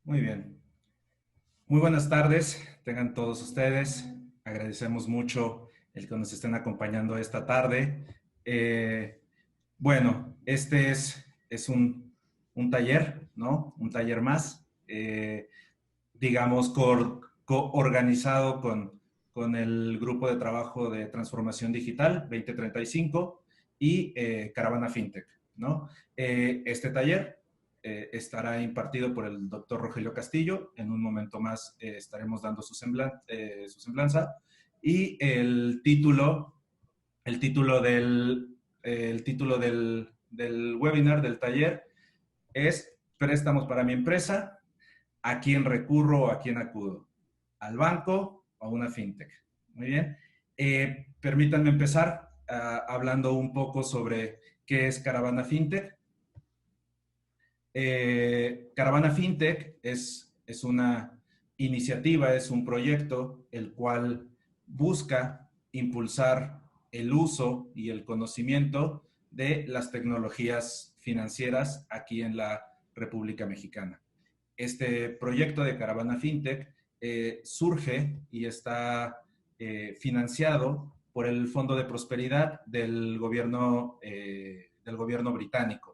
Muy bien. Muy buenas tardes, tengan todos ustedes. Agradecemos mucho el que nos estén acompañando esta tarde. Eh, bueno, este es un taller, ¿no? Un taller más, digamos, coorganizado con el grupo de trabajo de transformación digital 2035 y Caravana FinTech, ¿no? Este taller estará impartido por el doctor Rogelio Castillo. En un momento más estaremos dando su semblanza. Y el título del webinar, del taller, es Préstamos para mi empresa. ¿A quién recurro o a quién acudo? ¿Al banco o a una fintech? Muy bien. Permítanme empezar hablando un poco sobre qué es Caravana FinTech. Caravana FinTech es una iniciativa, es un proyecto el cual busca impulsar el uso y el conocimiento de las tecnologías financieras aquí en la República Mexicana. Este proyecto de Caravana FinTech surge y está financiado por el Fondo de Prosperidad del gobierno británico.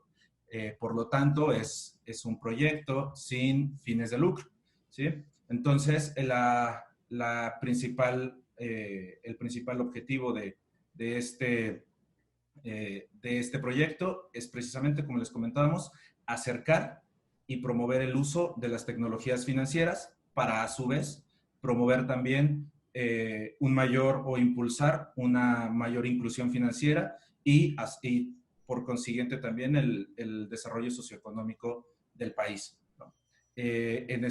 Por lo tanto, es un proyecto sin fines de lucro, ¿sí? Entonces, el principal objetivo de este proyecto es precisamente, como les comentábamos, acercar y promover el uso de las tecnologías financieras para, a su vez, promover también un mayor o impulsar una mayor inclusión financiera y por consiguiente también el desarrollo socioeconómico del país, ¿no? En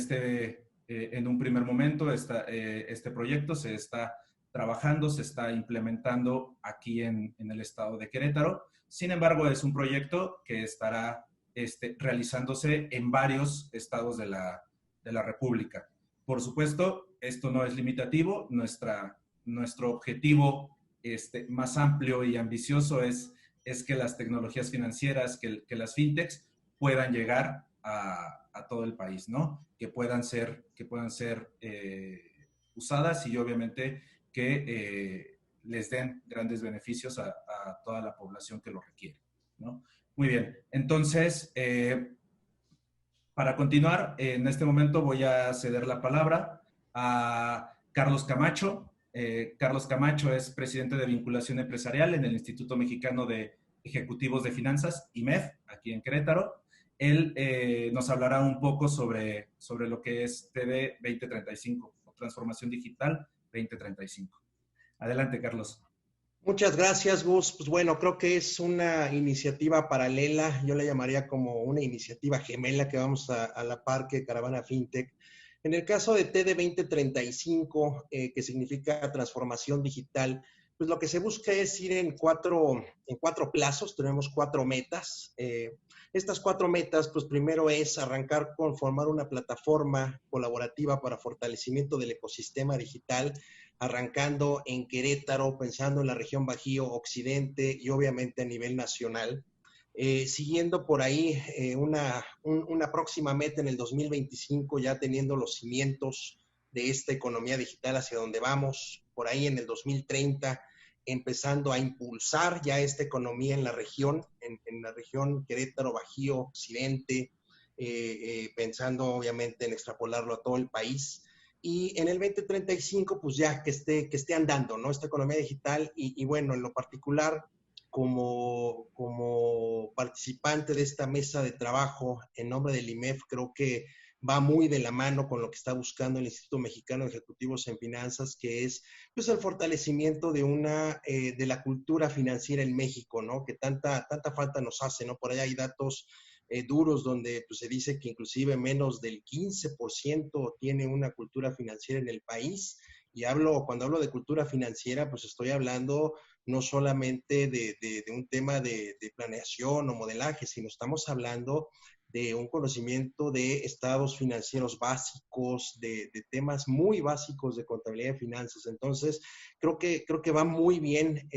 un primer momento, este proyecto se está trabajando, se está implementando aquí en el estado de Querétaro. Sin embargo, es un proyecto que estará realizándose en varios estados de la República. Por supuesto, esto no es limitativo. Nuestro objetivo más amplio y ambicioso es que las tecnologías financieras, que las fintechs puedan llegar a todo el país, ¿no? Que puedan ser usadas y obviamente que les den grandes beneficios a toda la población que lo requiere, ¿no? Muy bien, entonces, para continuar, en este momento voy a ceder la palabra a Carlos Camacho. Carlos Camacho es presidente de vinculación empresarial en el Instituto Mexicano de Ejecutivos de Finanzas, IMEF, aquí en Querétaro. Él nos hablará un poco sobre lo que es TD 2035 o Transformación Digital 2035. Adelante, Carlos. Muchas gracias, Gus. Pues bueno, creo que es una iniciativa paralela, yo la llamaría como una iniciativa gemela que vamos a la par que Caravana FinTech. En el caso de TD 2035, que significa transformación digital, pues lo que se busca es ir en cuatro plazos, tenemos cuatro metas. Estas cuatro metas, pues primero es arrancar con formar una plataforma colaborativa para fortalecimiento del ecosistema digital, arrancando en Querétaro, pensando en la región Bajío, Occidente y obviamente a nivel nacional. Siguiendo por ahí una próxima meta en el 2025, ya teniendo los cimientos de esta economía digital hacia donde vamos, por ahí en el 2030, empezando a impulsar ya esta economía en la región, en la región Querétaro, Bajío, Occidente, pensando obviamente en extrapolarlo a todo el país. Y en el 2035, pues ya que esté andando, ¿no? Esta economía digital y bueno, en lo particular, como participante de esta mesa de trabajo en nombre del IMEF, creo que va muy de la mano con lo que está buscando el Instituto Mexicano de Ejecutivos en Finanzas, que es pues el fortalecimiento de la cultura financiera en México, ¿no? Que tanta falta nos hace, ¿no? Por ahí hay datos duros donde pues, se dice que inclusive menos del 15% tiene una cultura financiera en el país. Y cuando hablo de cultura financiera, pues estoy hablando no solamente de un tema de planeación o modelaje, sino estamos hablando de un conocimiento de estados financieros básicos, de temas muy básicos de contabilidad y finanzas. Entonces, creo que va muy bien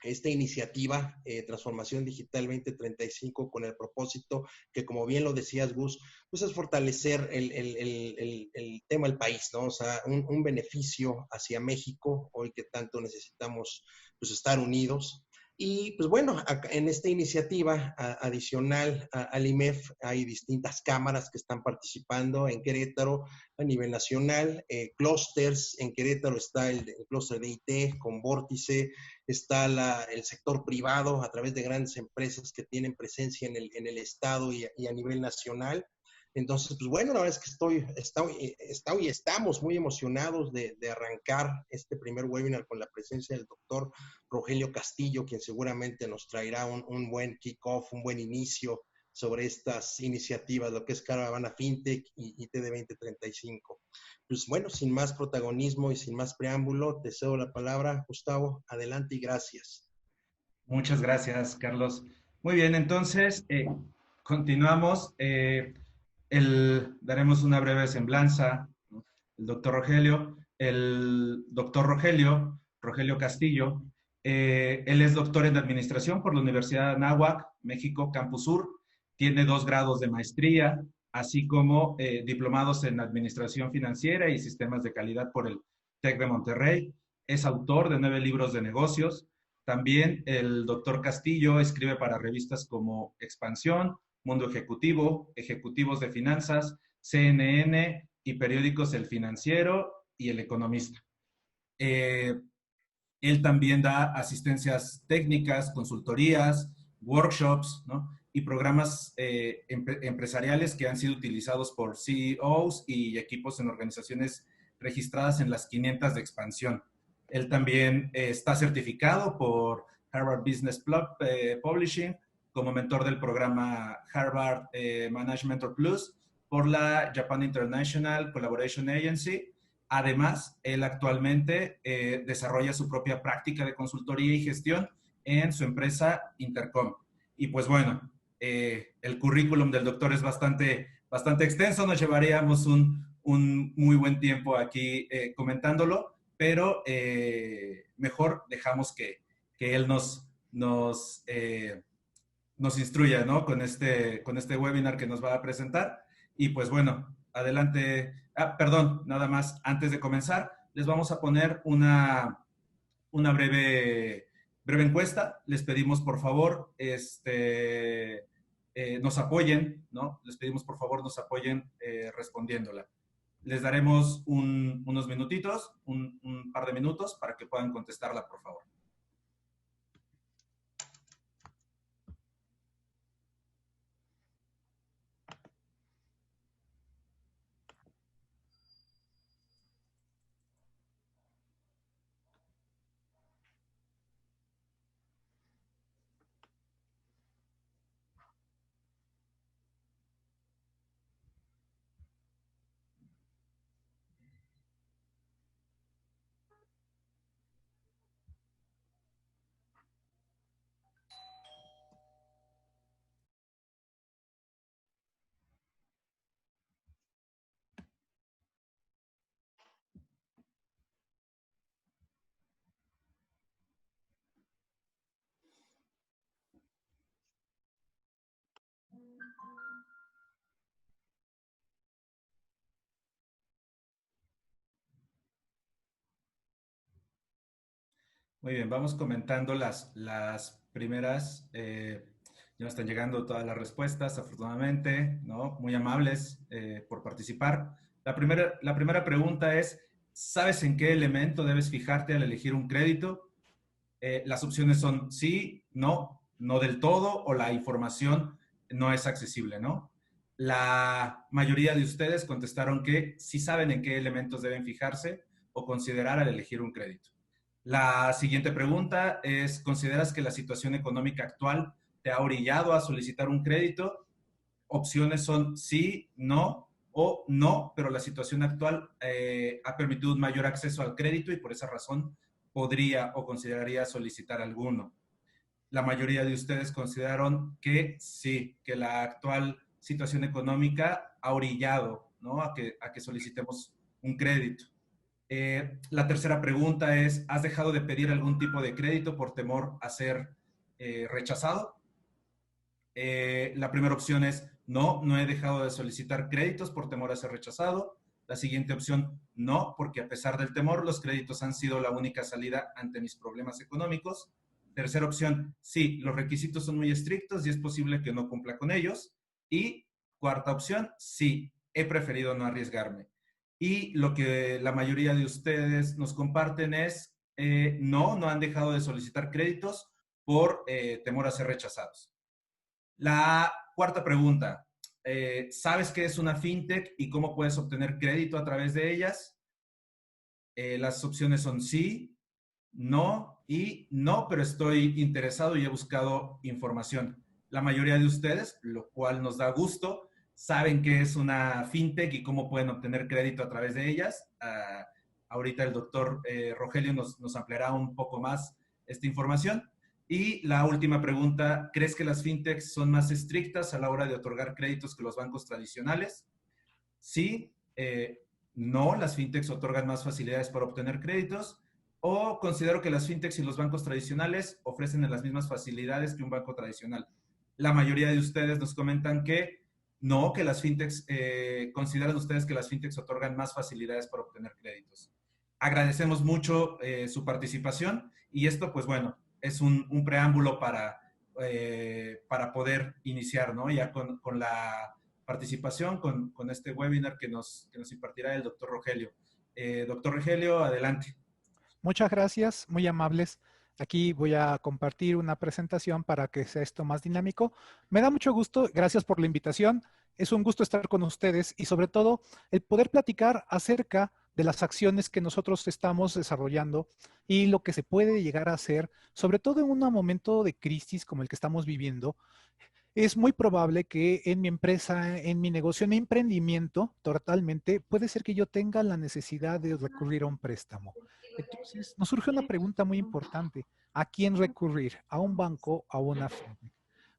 esta iniciativa Transformación Digital 2035 con el propósito que, como bien lo decías, Gus, pues es fortalecer el tema del país, ¿no? O sea, un beneficio hacia México, hoy que tanto necesitamos pues estar unidos. Y pues bueno, en esta iniciativa adicional al IMEF hay distintas cámaras que están participando en Querétaro a nivel nacional, clústeres, en Querétaro está el clúster de IT con Vórtice, está el sector privado a través de grandes empresas que tienen presencia en el estado y a nivel nacional. Entonces, pues bueno, la verdad es que estamos muy emocionados de arrancar este primer webinar con la presencia del doctor Rogelio Castillo, quien seguramente nos traerá un buen kick-off, un buen inicio sobre estas iniciativas, lo que es Caravana FinTech y TD 2035. Pues bueno, sin más protagonismo y sin más preámbulo, te cedo la palabra, Gustavo. Adelante y gracias. Muchas gracias, Carlos. Muy bien, entonces continuamos. Daremos una breve semblanza. ¿No? El doctor Rogelio, Rogelio Castillo, él es doctor en Administración por la Universidad de Anáhuac, México, Campus Sur. Tiene 2 grados de maestría, así como diplomados en Administración Financiera y Sistemas de Calidad por el TEC de Monterrey. Es autor de 9 libros de negocios. También el doctor Castillo escribe para revistas como Expansión, Mundo Ejecutivo, Ejecutivos de Finanzas, CNN y periódicos El Financiero y El Economista. Él también da asistencias técnicas, consultorías, workshops, ¿no? Y programas empresariales que han sido utilizados por CEOs y equipos en organizaciones registradas en las 500 de expansión. Él también está certificado por Harvard Business Publishing como mentor del programa Harvard Management Plus por la Japan International Collaboration Agency. Además, él actualmente desarrolla su propia práctica de consultoría y gestión en su empresa Intercom. Y pues bueno, el currículum del doctor es bastante extenso, nos llevaríamos un muy buen tiempo aquí comentándolo, pero mejor dejamos que él nos instruya, ¿no? Con este webinar que nos va a presentar. Y pues bueno, adelante. Perdón, nada más, antes de comenzar, les vamos a poner una breve encuesta. Les pedimos, por favor, nos apoyen, ¿no? Les pedimos, por favor, nos apoyen respondiéndola. Les daremos unos minutitos, un par de minutos para que puedan contestarla, por favor. Muy bien, vamos comentando las primeras. Ya están llegando todas las respuestas, afortunadamente, ¿no? Muy amables por participar. La primera pregunta es, ¿sabes en qué elemento debes fijarte al elegir un crédito? Las opciones son sí, no del todo o la información no es accesible, ¿no? La mayoría de ustedes contestaron que sí saben en qué elementos deben fijarse o considerar al elegir un crédito. La siguiente pregunta es, ¿consideras que la situación económica actual te ha orillado a solicitar un crédito? Opciones son sí, no o no, pero la situación actual ha permitido un mayor acceso al crédito y por esa razón podría o consideraría solicitar alguno. La mayoría de ustedes consideraron que sí, que la actual situación económica ha orillado, ¿no? a que solicitemos un crédito. La tercera pregunta es, ¿has dejado de pedir algún tipo de crédito por temor a ser rechazado? La primera opción es, no, no he dejado de solicitar créditos por temor a ser rechazado. La siguiente opción, no, porque a pesar del temor, los créditos han sido la única salida ante mis problemas económicos. Tercera opción, sí, los requisitos son muy estrictos y es posible que no cumpla con ellos. Y cuarta opción, sí, he preferido no arriesgarme. Y lo que la mayoría de ustedes nos comparten es, no, no han dejado de solicitar créditos por temor a ser rechazados. La cuarta pregunta, ¿sabes qué es una fintech y cómo puedes obtener crédito a través de ellas? Las opciones son sí, no y no, pero estoy interesado y he buscado información. La mayoría de ustedes, lo cual nos da gusto, saben qué es una fintech y cómo pueden obtener crédito a través de ellas. Ahorita el doctor Rogelio nos ampliará un poco más esta información. Y la última pregunta, ¿crees que las fintechs son más estrictas a la hora de otorgar créditos que los bancos tradicionales? Sí, no, las fintechs otorgan más facilidades para obtener créditos. O considero que las fintechs y los bancos tradicionales ofrecen las mismas facilidades que un banco tradicional. La mayoría de ustedes nos comentan que no, que las fintechs, consideran ustedes que las fintechs otorgan más facilidades para obtener créditos. Agradecemos mucho su participación y esto, pues bueno, es un preámbulo para poder iniciar, ¿no? Ya con la participación, con este webinar que nos impartirá el doctor Rogelio. Doctor Rogelio, adelante. Muchas gracias, muy amables. Aquí voy a compartir una presentación para que sea esto más dinámico. Me da mucho gusto, gracias por la invitación. Es un gusto estar con ustedes y sobre todo el poder platicar acerca de las acciones que nosotros estamos desarrollando y lo que se puede llegar a hacer, sobre todo en un momento de crisis como el que estamos viviendo. Es muy probable que en mi empresa, en mi negocio, en mi emprendimiento, totalmente, puede ser que yo tenga la necesidad de recurrir a un préstamo. Entonces, nos surge una pregunta muy importante. ¿A quién recurrir? ¿A un banco o a una fintech?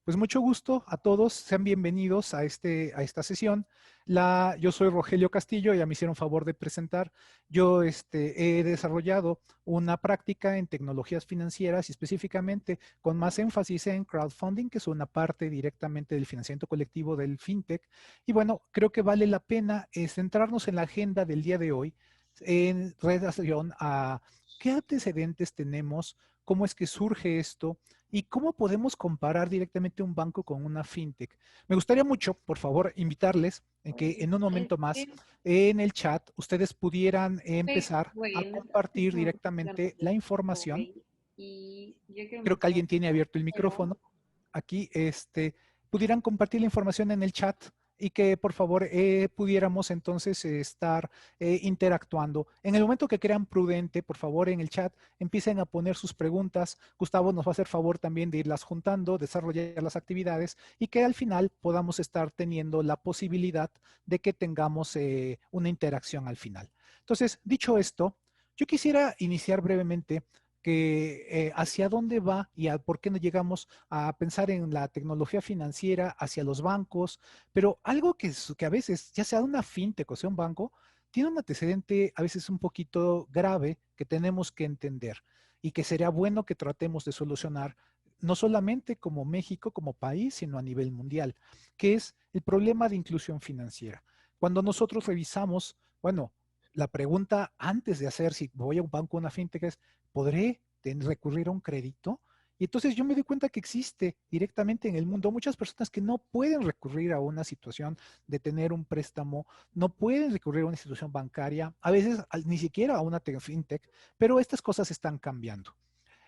Pues mucho gusto a todos, sean bienvenidos a esta sesión. Yo soy Rogelio Castillo, ya me hicieron favor de presentar. Yo he desarrollado una práctica en tecnologías financieras y específicamente con más énfasis en crowdfunding, que es una parte directamente del financiamiento colectivo del fintech. Y bueno, creo que vale la pena centrarnos en la agenda del día de hoy en relación a qué antecedentes tenemos, cómo es que surge esto y cómo podemos comparar directamente un banco con una fintech. Me gustaría mucho, por favor, invitarles en que en un momento más en el chat ustedes pudieran empezar a compartir directamente la información. Creo que alguien tiene abierto el micrófono. Aquí, pudieran compartir la información en el chat y que por favor pudiéramos entonces estar interactuando. En el momento que crean prudente, por favor en el chat empiecen a poner sus preguntas. Gustavo nos va a hacer favor también de irlas juntando, desarrollar las actividades y que al final podamos estar teniendo la posibilidad de que tengamos una interacción al final. Entonces, dicho esto, yo quisiera iniciar brevemente que hacia dónde va y por qué no llegamos a pensar en la tecnología financiera hacia los bancos, pero algo que a veces, ya sea una fintech o sea un banco, tiene un antecedente a veces un poquito grave que tenemos que entender y que sería bueno que tratemos de solucionar, no solamente como México, como país, sino a nivel mundial, que es el problema de inclusión financiera. Cuando nosotros revisamos, bueno, la pregunta antes de hacer si voy a un banco o una fintech es, ¿podré recurrir a un crédito? Y entonces yo me doy cuenta que existe directamente en el mundo muchas personas que no pueden recurrir a una situación de tener un préstamo, no pueden recurrir a una institución bancaria, a veces ni siquiera a una fintech, pero estas cosas están cambiando.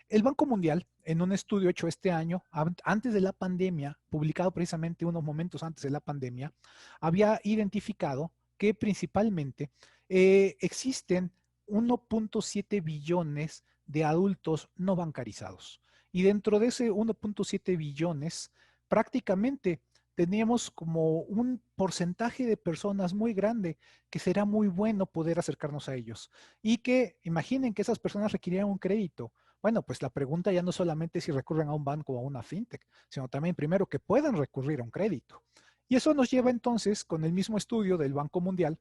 El Banco Mundial, en un estudio hecho este año, antes de la pandemia, publicado precisamente unos momentos antes de la pandemia, había identificado que principalmente existen 1.7 billones de adultos no bancarizados. Y dentro de ese 1.7 billones, prácticamente teníamos como un porcentaje de personas muy grande que será muy bueno poder acercarnos a ellos. Y que imaginen que esas personas requerían un crédito. Bueno, pues la pregunta ya no solamente es si recurren a un banco o a una fintech, sino también primero que puedan recurrir a un crédito. Y eso nos lleva entonces, con el mismo estudio del Banco Mundial,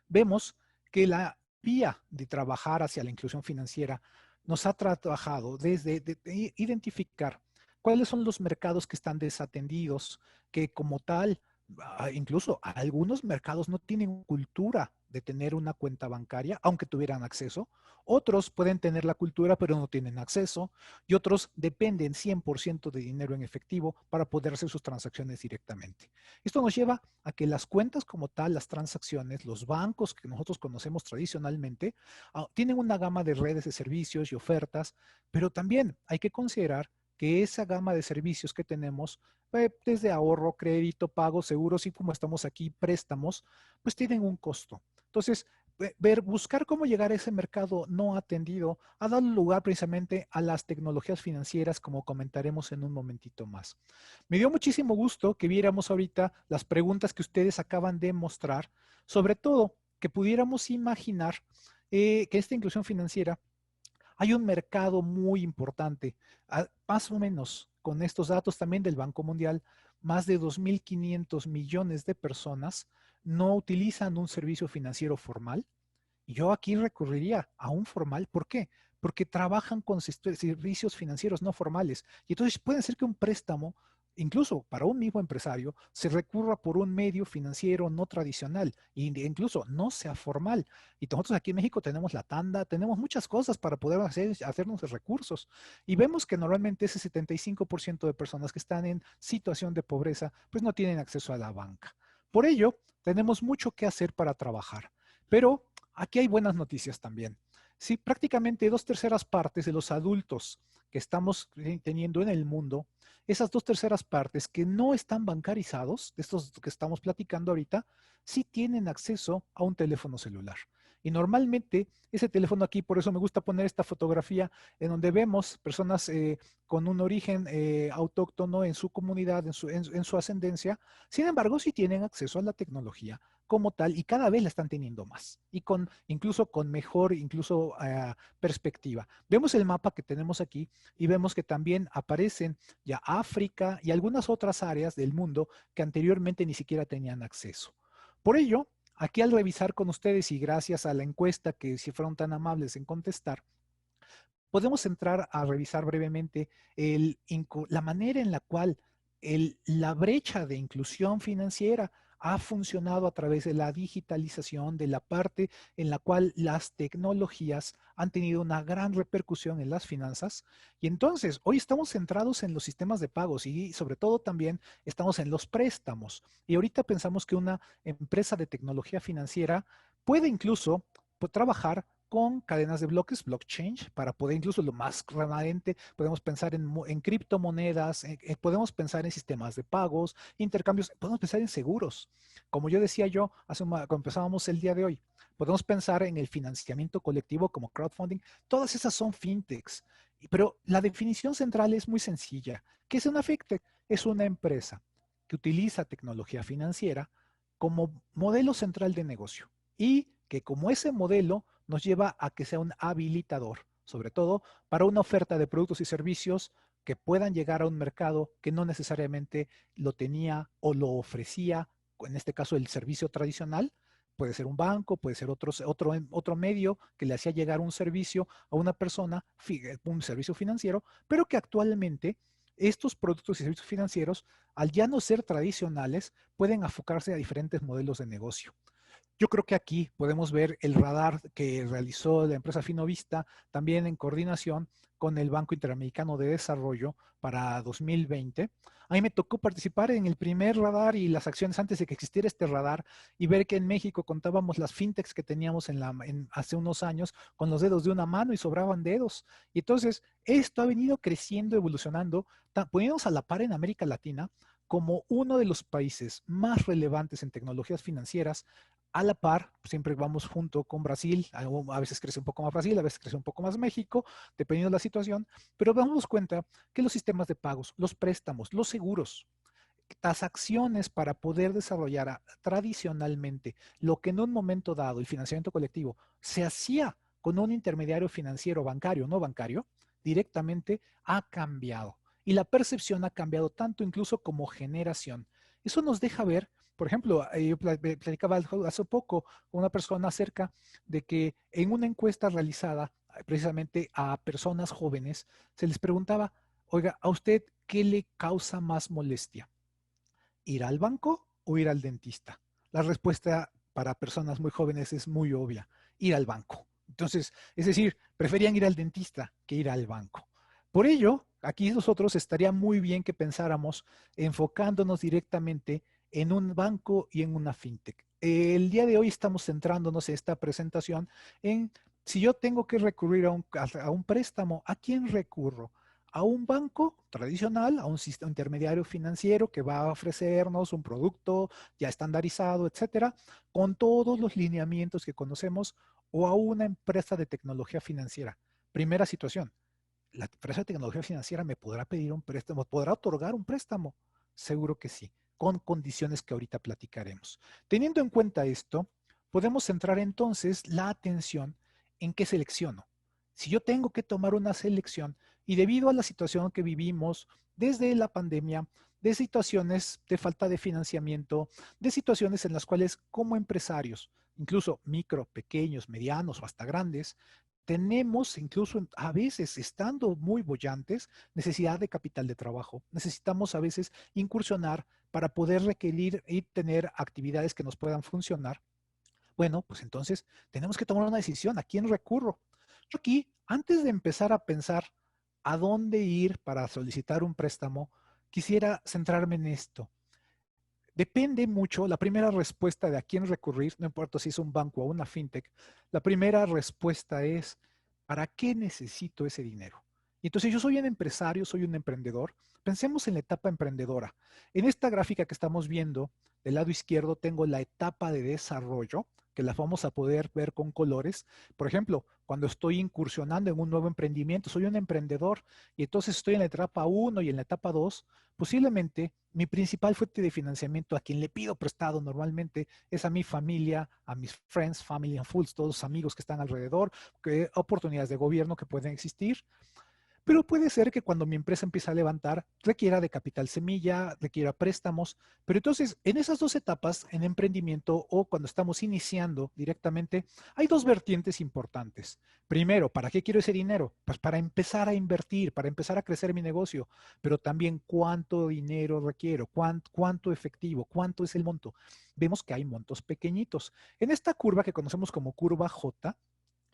vemos que la filosofía de trabajar hacia la inclusión financiera nos ha trabajado desde identificar cuáles son los mercados que están desatendidos, que como tal, incluso algunos mercados no tienen cultura de tener una cuenta bancaria, aunque tuvieran acceso. Otros pueden tener la cultura, pero no tienen acceso. Y otros dependen 100% de dinero en efectivo para poder hacer sus transacciones directamente. Esto nos lleva a que las cuentas como tal, las transacciones, los bancos que nosotros conocemos tradicionalmente, tienen una gama de redes de servicios y ofertas, pero también hay que considerar que esa gama de servicios que tenemos, desde ahorro, crédito, pagos, seguros y como estamos aquí, préstamos, pues tienen un costo. Entonces, buscar cómo llegar a ese mercado no atendido ha dado lugar precisamente a las tecnologías financieras, como comentaremos en un momentito más. Me dio muchísimo gusto que viéramos ahorita las preguntas que ustedes acaban de mostrar, sobre todo que pudiéramos imaginar que esta inclusión financiera hay un mercado muy importante, más o menos con estos datos también del Banco Mundial, más de 2.500 millones de personas no utilizan un servicio financiero formal. Y yo aquí recurriría a un formal. ¿Por qué? Porque trabajan con servicios financieros no formales. Y entonces puede ser que un préstamo, incluso para un mismo empresario, se recurra por un medio financiero no tradicional e incluso no sea formal. Y nosotros aquí en México tenemos la tanda, tenemos muchas cosas para poder hacernos de recursos. Y vemos que normalmente ese 75% de personas que están en situación de pobreza, pues no tienen acceso a la banca. Por ello, tenemos mucho que hacer para trabajar. Pero aquí hay buenas noticias también. Sí, prácticamente 2/3 partes de los adultos que estamos teniendo en el mundo, esas 2/3 partes que no están bancarizados, de estos que estamos platicando ahorita, sí tienen acceso a un teléfono celular. Y normalmente ese teléfono aquí, por eso me gusta poner esta fotografía en donde vemos personas con un origen autóctono en su comunidad, en su ascendencia. Sin embargo, sí tienen acceso a la tecnología como tal y cada vez la están teniendo más y incluso con mejor perspectiva. Vemos el mapa que tenemos aquí y vemos que también aparecen ya África y algunas otras áreas del mundo que anteriormente ni siquiera tenían acceso. Por ello, aquí al revisar con ustedes y gracias a la encuesta que si fueron tan amables en contestar, podemos entrar a revisar brevemente la manera en la cual la brecha de inclusión financiera ha funcionado a través de la digitalización, de la parte en la cual las tecnologías han tenido una gran repercusión en las finanzas. Y entonces, hoy estamos centrados en los sistemas de pagos y sobre todo también estamos en los préstamos. Y ahorita pensamos que una empresa de tecnología financiera puede incluso trabajar con cadenas de bloques, blockchain, para poder incluso lo más remanente, podemos pensar en criptomonedas, podemos pensar en sistemas de pagos, intercambios, podemos pensar en seguros. Como yo decía yo, cuando empezábamos el día de hoy, podemos pensar en el financiamiento colectivo como crowdfunding, todas esas son fintechs, pero la definición central es muy sencilla. ¿Qué es una fintech? Es una empresa que utiliza tecnología financiera como modelo central de negocio y que como ese modelo nos lleva a que sea un habilitador, sobre todo para una oferta de productos y servicios que puedan llegar a un mercado que no necesariamente lo tenía o lo ofrecía, en este caso el servicio tradicional. Puede ser un banco, puede ser otro medio que le hacía llegar un servicio a una persona, un servicio financiero, pero que actualmente estos productos y servicios financieros, al ya no ser tradicionales, pueden enfocarse a diferentes modelos de negocio. Yo creo que aquí podemos ver el radar que realizó la empresa Finovista, también en coordinación con el Banco Interamericano de Desarrollo para 2020. A mí me tocó participar en el primer radar y las acciones antes de que existiera este radar y ver que en México contábamos las fintechs que teníamos hace unos años con los dedos de una mano y sobraban dedos. Y entonces esto ha venido creciendo, evolucionando, poniéndonos a la par en América Latina como uno de los países más relevantes en tecnologías financieras. A la par, siempre vamos junto con Brasil, a veces crece un poco más Brasil, a veces crece un poco más México, dependiendo de la situación, pero damos cuenta que los sistemas de pagos, los préstamos, los seguros, las acciones para poder desarrollar tradicionalmente lo que en un momento dado el financiamiento colectivo se hacía con un intermediario financiero bancario, no bancario, directamente ha cambiado. Y la percepción ha cambiado tanto incluso como generación. Eso nos deja ver Por ejemplo, yo platicaba hace poco con una persona acerca de que en una encuesta realizada precisamente a personas jóvenes, se les preguntaba, oiga, ¿a usted qué le causa más molestia? ¿Ir al banco o ir al dentista? La respuesta para personas muy jóvenes es muy obvia, ir al banco. Entonces, es decir, preferían ir al dentista que ir al banco. Por ello, aquí nosotros estaría muy bien que pensáramos enfocándonos directamente en un banco y en una fintech. El día de hoy estamos centrándonos en esta presentación en si yo tengo que recurrir a un préstamo, ¿a quién recurro? A un banco tradicional, a un sistema intermediario financiero que va a ofrecernos un producto ya estandarizado, etcétera, con todos los lineamientos que conocemos, o a una empresa de tecnología financiera. Primera situación, ¿la empresa de tecnología financiera me podrá pedir un préstamo? ¿Podrá otorgar un préstamo? Seguro que sí, con condiciones que ahorita platicaremos. Teniendo en cuenta esto, podemos centrar entonces la atención en qué selecciono. Si yo tengo que tomar una selección y debido a la situación que vivimos desde la pandemia, de situaciones de falta de financiamiento, de situaciones en las cuales como empresarios, incluso micro, pequeños, medianos o hasta grandes, tenemos incluso a veces, estando muy bollantes, necesidad de capital de trabajo. Necesitamos a veces incursionar para poder requerir y tener actividades que nos puedan funcionar. Bueno, pues entonces tenemos que tomar una decisión. ¿A quién recurro? Yo aquí, antes de empezar a pensar a dónde ir para solicitar un préstamo, quisiera centrarme en esto. Depende mucho, la primera respuesta de a quién recurrir, no importa si es un banco o una fintech, la primera respuesta es, ¿para qué necesito ese dinero? Y entonces yo soy un empresario, soy un emprendedor. Pensemos en la etapa emprendedora. En esta gráfica que estamos viendo, del lado izquierdo tengo la etapa de desarrollo, que la vamos a poder ver con colores. Por ejemplo, cuando estoy incursionando en un nuevo emprendimiento, soy un emprendedor y entonces estoy en la etapa 1 y en la etapa 2. Posiblemente mi principal fuente de financiamiento a quien le pido prestado normalmente es a mi familia, a mis friends, family and fools, todos los amigos que están alrededor, que oportunidades de gobierno que pueden existir. Pero puede ser que cuando mi empresa empiece a levantar, requiera de capital semilla, requiera préstamos. Pero entonces, en esas dos etapas, en emprendimiento o cuando estamos iniciando directamente, hay dos vertientes importantes. Primero, ¿para qué quiero ese dinero? Pues para empezar a invertir, para empezar a crecer mi negocio. Pero también, ¿cuánto dinero requiero? ¿Cuánto efectivo? ¿Cuánto es el monto? Vemos que hay montos pequeñitos. En esta curva que conocemos como curva J,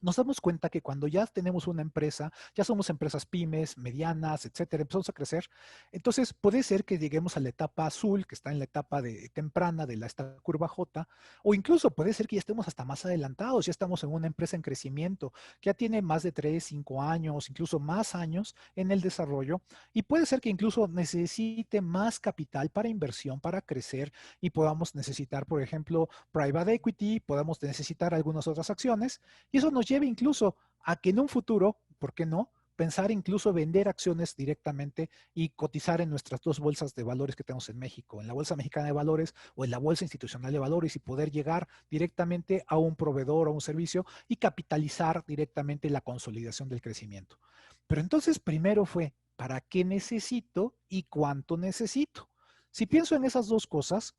nos damos cuenta que cuando ya tenemos una empresa, ya somos empresas pymes, medianas, etcétera, empezamos a crecer, entonces puede ser que lleguemos a la etapa azul, que está en la etapa temprana de esta curva J, o incluso puede ser que ya estemos hasta más adelantados, ya estamos en una empresa en crecimiento, que ya tiene más de 3, 5 años, incluso más años en el desarrollo, y puede ser que incluso necesite más capital para inversión, para crecer, y podamos necesitar, por ejemplo, private equity, podamos necesitar algunas otras acciones, y eso nos lleve incluso a que en un futuro, ¿por qué no? Pensar incluso vender acciones directamente y cotizar en nuestras dos bolsas de valores que tenemos en México, en la Bolsa Mexicana de Valores o en la Bolsa Institucional de Valores y poder llegar directamente a un proveedor o un servicio y capitalizar directamente la consolidación del crecimiento. Pero entonces primero fue, ¿para qué necesito y cuánto necesito? Si pienso en esas dos cosas,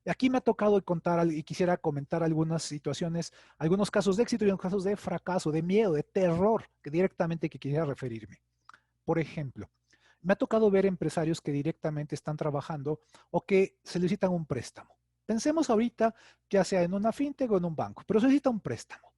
aquí me ha tocado contar y quisiera comentar algunas situaciones, algunos casos de éxito y algunos casos de fracaso, de miedo, de terror, que directamente que quisiera referirme. Por ejemplo, me ha tocado ver empresarios que directamente están trabajando o que solicitan un préstamo. Pensemos ahorita, ya sea en una fintech o en un banco, pero solicita un préstamo.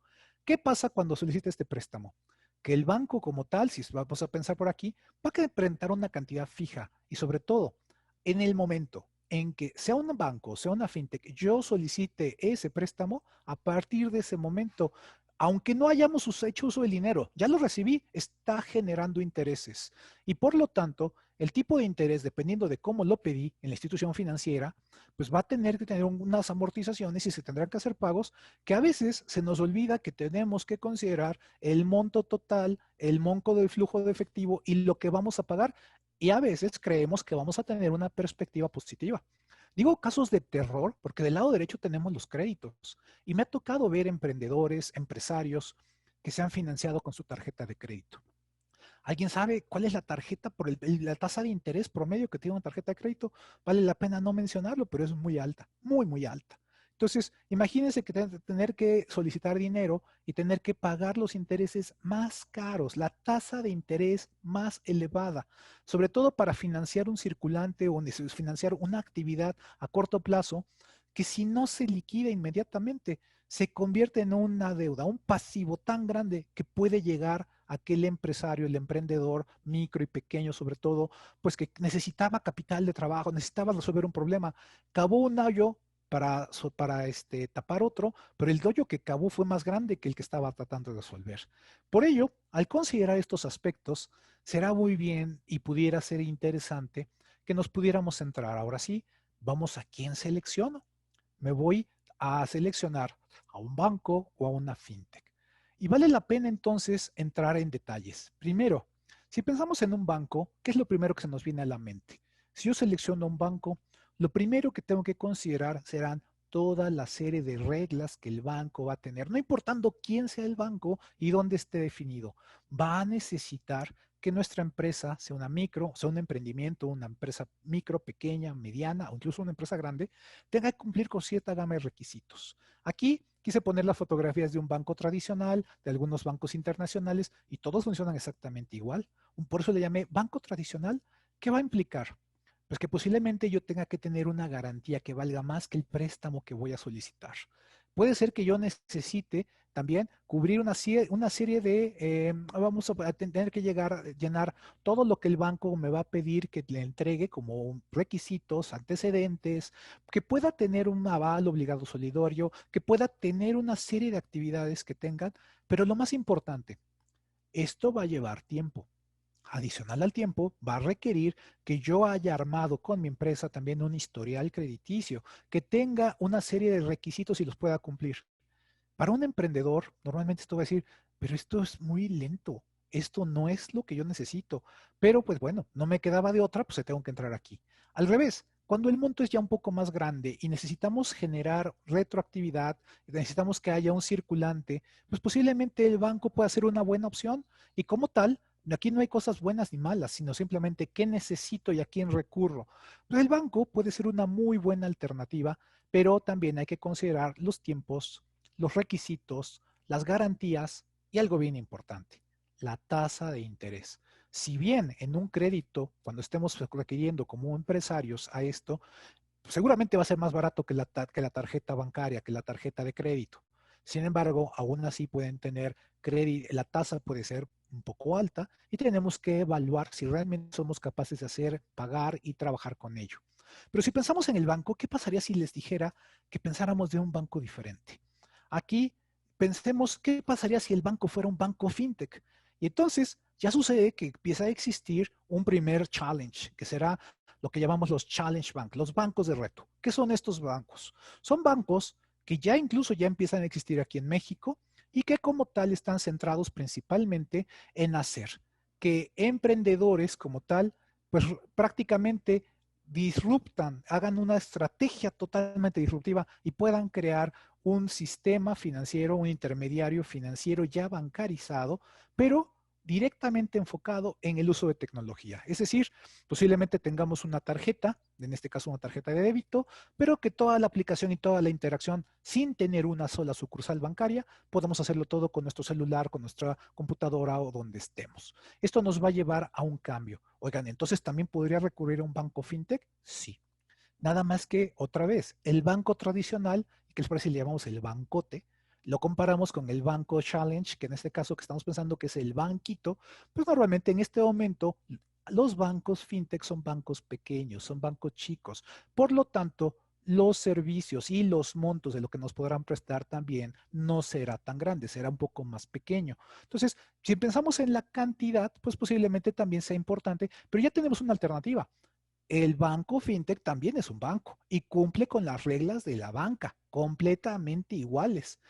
¿Qué pasa cuando solicita este préstamo? Que el banco como tal, si vamos a pensar por aquí, va a enfrentar una cantidad fija y sobre todo, en el momento en que sea un banco, sea una fintech, yo solicite ese préstamo, a partir de ese momento, aunque no hayamos hecho uso del dinero, ya lo recibí, está generando intereses. Y por lo tanto, el tipo de interés, dependiendo de cómo lo pedí en la institución financiera, pues va a tener que tener unas amortizaciones y se tendrán que hacer pagos que a veces se nos olvida que tenemos que considerar el monto total, el monto del flujo de efectivo y lo que vamos a pagar. Y a veces creemos que vamos a tener una perspectiva positiva. Digo casos de terror porque del lado derecho tenemos los créditos y me ha tocado ver emprendedores, empresarios que se han financiado con su tarjeta de crédito. ¿Alguien sabe cuál es la tarjeta por la tasa de interés promedio que tiene una tarjeta de crédito? Vale la pena no mencionarlo, pero es muy alta, muy, muy alta. Entonces, imagínense que tener que solicitar dinero y tener que pagar los intereses más caros, la tasa de interés más elevada, sobre todo para financiar un circulante o financiar una actividad a corto plazo que si no se liquida inmediatamente, se convierte en una deuda, un pasivo tan grande que puede llegar a que el empresario, el emprendedor micro y pequeño sobre todo, pues que necesitaba capital de trabajo, necesitaba resolver un problema, cavó un hoyo para tapar otro, pero el hoyo que cavó fue más grande que el que estaba tratando de resolver. Por ello, al considerar estos aspectos, será muy bien y pudiera ser interesante que nos pudiéramos centrar. Ahora sí, vamos a quién selecciono. Me voy a seleccionar a un banco o a una fintech. Y vale la pena entonces entrar en detalles. Primero, si pensamos en un banco, ¿qué es lo primero que se nos viene a la mente? Si yo selecciono un banco, lo primero que tengo que considerar serán toda la serie de reglas que el banco va a tener, no importando quién sea el banco y dónde esté definido. Va a necesitar que nuestra empresa sea una micro, sea un emprendimiento, una empresa micro, pequeña, mediana o incluso una empresa grande, tenga que cumplir con cierta gama de requisitos. Aquí quise poner las fotografías de un banco tradicional, de algunos bancos internacionales, y todos funcionan exactamente igual. Por eso le llamé banco tradicional. ¿Qué va a implicar? Pues que posiblemente yo tenga que tener una garantía que valga más que el préstamo que voy a solicitar. Puede ser que yo necesite también cubrir una serie de, vamos a tener que llenar todo lo que el banco me va a pedir que le entregue como requisitos, antecedentes, que pueda tener un aval obligado solidario, que pueda tener una serie de actividades que tengan, pero lo más importante, esto va a llevar tiempo. Adicional al tiempo, va a requerir que yo haya armado con mi empresa también un historial crediticio, que tenga una serie de requisitos y los pueda cumplir. Para un emprendedor, normalmente esto va a decir, pero esto es muy lento, esto no es lo que yo necesito. Pero pues bueno, no me quedaba de otra, pues tengo que entrar aquí. Al revés, cuando el monto es ya un poco más grande y necesitamos generar retroactividad, necesitamos que haya un circulante, pues posiblemente el banco pueda ser una buena opción y como tal, aquí no hay cosas buenas ni malas, sino simplemente qué necesito y a quién recurro. Pues el banco puede ser una muy buena alternativa, pero también hay que considerar los tiempos, los requisitos, las garantías y algo bien importante, la tasa de interés. Si bien en un crédito, cuando estemos requiriendo como empresarios a esto, pues seguramente va a ser más barato que la tarjeta bancaria, que la tarjeta de crédito. Sin embargo, aún así pueden tener crédito, la tasa puede ser un poco alta y tenemos que evaluar si realmente somos capaces de hacer, pagar y trabajar con ello. Pero si pensamos en el banco, ¿qué pasaría si les dijera que pensáramos de un banco diferente? Aquí pensemos qué pasaría si el banco fuera un banco fintech. Y entonces ya sucede que empieza a existir un primer challenge, que será lo que llamamos los challenge bank, los bancos de reto. ¿Qué son estos bancos? Son bancos que ya incluso ya empiezan a existir aquí en México y que como tal están centrados principalmente en hacer que emprendedores como tal, pues prácticamente disruptan, hagan una estrategia totalmente disruptiva y puedan crear un sistema financiero, un intermediario financiero ya bancarizado, pero directamente enfocado en el uso de tecnología. Es decir, posiblemente tengamos una tarjeta, en este caso una tarjeta de débito, pero que toda la aplicación y toda la interacción sin tener una sola sucursal bancaria, podamos hacerlo todo con nuestro celular, con nuestra computadora o donde estemos. Esto nos va a llevar a un cambio. Oigan, entonces también podría recurrir a un banco fintech, sí. Nada más que, otra vez, el banco tradicional, que les parece le llamamos el bancote, lo comparamos con el banco challenge, que en este caso que estamos pensando que es el banquito, pues normalmente en este momento los bancos fintech son bancos pequeños, son bancos chicos. Por lo tanto, los servicios y los montos de lo que nos podrán prestar también no será tan grande, será un poco más pequeño. Entonces, si pensamos en la cantidad, pues posiblemente también sea importante, pero ya tenemos una alternativa. El banco fintech también es un banco y cumple con las reglas de la banca, completamente iguales.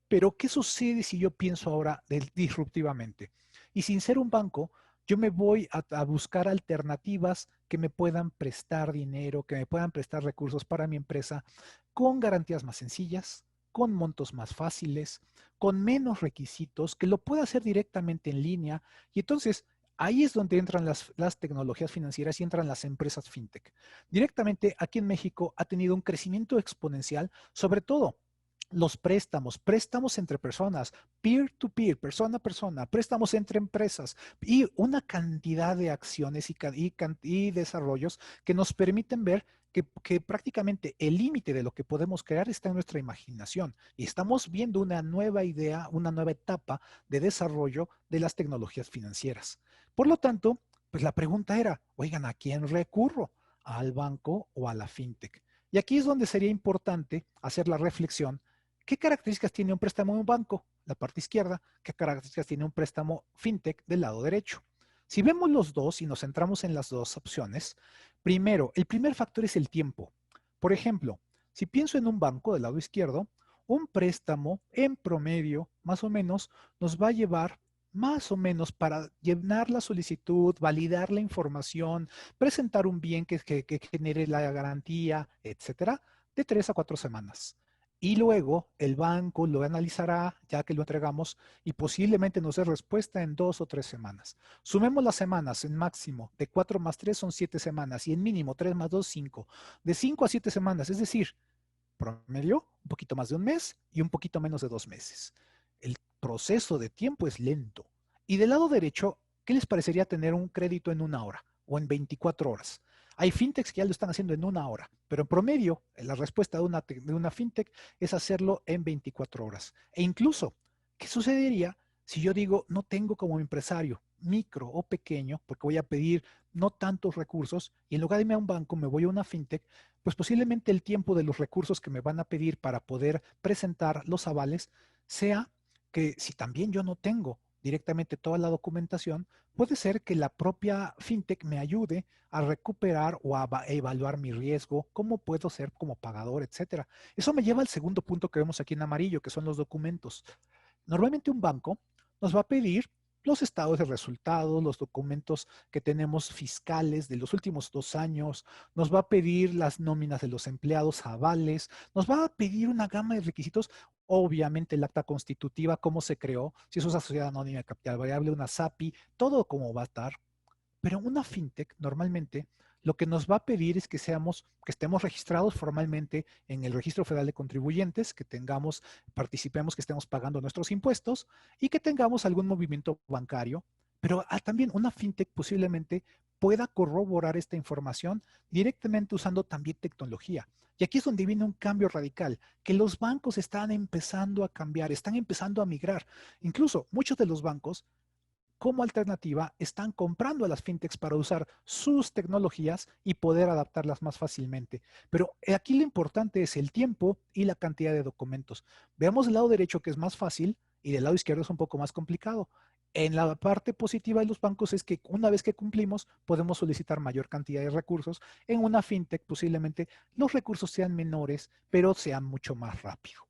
Pero, ¿qué sucede si yo pienso ahora disruptivamente? Y sin ser un banco, yo me voy a buscar alternativas que me puedan prestar dinero, que me puedan prestar recursos para mi empresa con garantías más sencillas, con montos más fáciles, con menos requisitos, que lo pueda hacer directamente en línea. Y entonces, Ahí es donde entran las tecnologías financieras y entran las empresas fintech. Directamente aquí en México ha tenido un crecimiento exponencial, sobre todo los préstamos entre personas, peer-to-peer, persona a persona, préstamos entre empresas y una cantidad de acciones y desarrollos que nos permiten ver que prácticamente el límite de lo que podemos crear está en nuestra imaginación y estamos viendo una nueva idea, una nueva etapa de desarrollo de las tecnologías financieras. Por lo tanto, pues la pregunta era, oigan, ¿a quién recurro? ¿Al banco o a la fintech? Y aquí es donde sería importante hacer la reflexión. ¿Qué características tiene un préstamo en un banco? La parte izquierda. ¿Qué características tiene un préstamo fintech del lado derecho? Si vemos los dos y nos centramos en las dos opciones, primero, el primer factor es el tiempo. Por ejemplo, si pienso en un banco del lado izquierdo, un préstamo en promedio, más o menos, nos va a llevar más o menos para llenar la solicitud, validar la información, presentar un bien que genere la garantía, etcétera, de 3 a 4 semanas. Y luego el banco lo analizará ya que lo entregamos y posiblemente nos dé respuesta en 2 o 3 semanas. Sumemos las semanas en máximo, de 4 más 3 son 7 semanas y en mínimo 3 más 2, 5. De 5 a 7 semanas, es decir, promedio, un poquito más de un mes y un poquito menos de 2 meses. El proceso de tiempo es lento. Y del lado derecho, ¿qué les parecería tener un crédito en 1 hora o en 24 horas? Hay fintechs que ya lo están haciendo en 1 hora, pero en promedio la respuesta de una fintech es hacerlo en 24 horas. E incluso, ¿qué sucedería si yo digo no tengo como empresario micro o pequeño, porque voy a pedir no tantos recursos y en lugar de irme a un banco me voy a una fintech? Pues posiblemente el tiempo de los recursos que me van a pedir para poder presentar los avales sea que si también yo no tengo directamente toda la documentación, puede ser que la propia fintech me ayude a recuperar o a evaluar mi riesgo, cómo puedo ser como pagador, etcétera. Eso me lleva al segundo punto que vemos aquí en amarillo, que son los documentos. Normalmente un banco nos va a pedir los estados de resultados, los documentos que tenemos fiscales de los últimos 2 años, nos va a pedir las nóminas de los empleados, avales, nos va a pedir una gama de requisitos, obviamente el acta constitutiva, cómo se creó, si es una sociedad anónima de capital variable, una SAPI, todo cómo va a estar. Pero una fintech normalmente lo que nos va a pedir es que estemos registrados formalmente en el Registro Federal de Contribuyentes, que participemos, que estemos pagando nuestros impuestos y que tengamos algún movimiento bancario. Pero también una fintech posiblemente pueda corroborar esta información directamente usando también tecnología. Y aquí es donde viene un cambio radical, que los bancos están empezando a cambiar, están empezando a migrar. Incluso muchos de los bancos como alternativa están comprando a las fintechs para usar sus tecnologías y poder adaptarlas más fácilmente. Pero aquí lo importante es el tiempo y la cantidad de documentos. Veamos el lado derecho que es más fácil y del lado izquierdo es un poco más complicado. En la parte positiva de los bancos es que una vez que cumplimos podemos solicitar mayor cantidad de recursos. En una fintech posiblemente los recursos sean menores, pero sean mucho más rápido.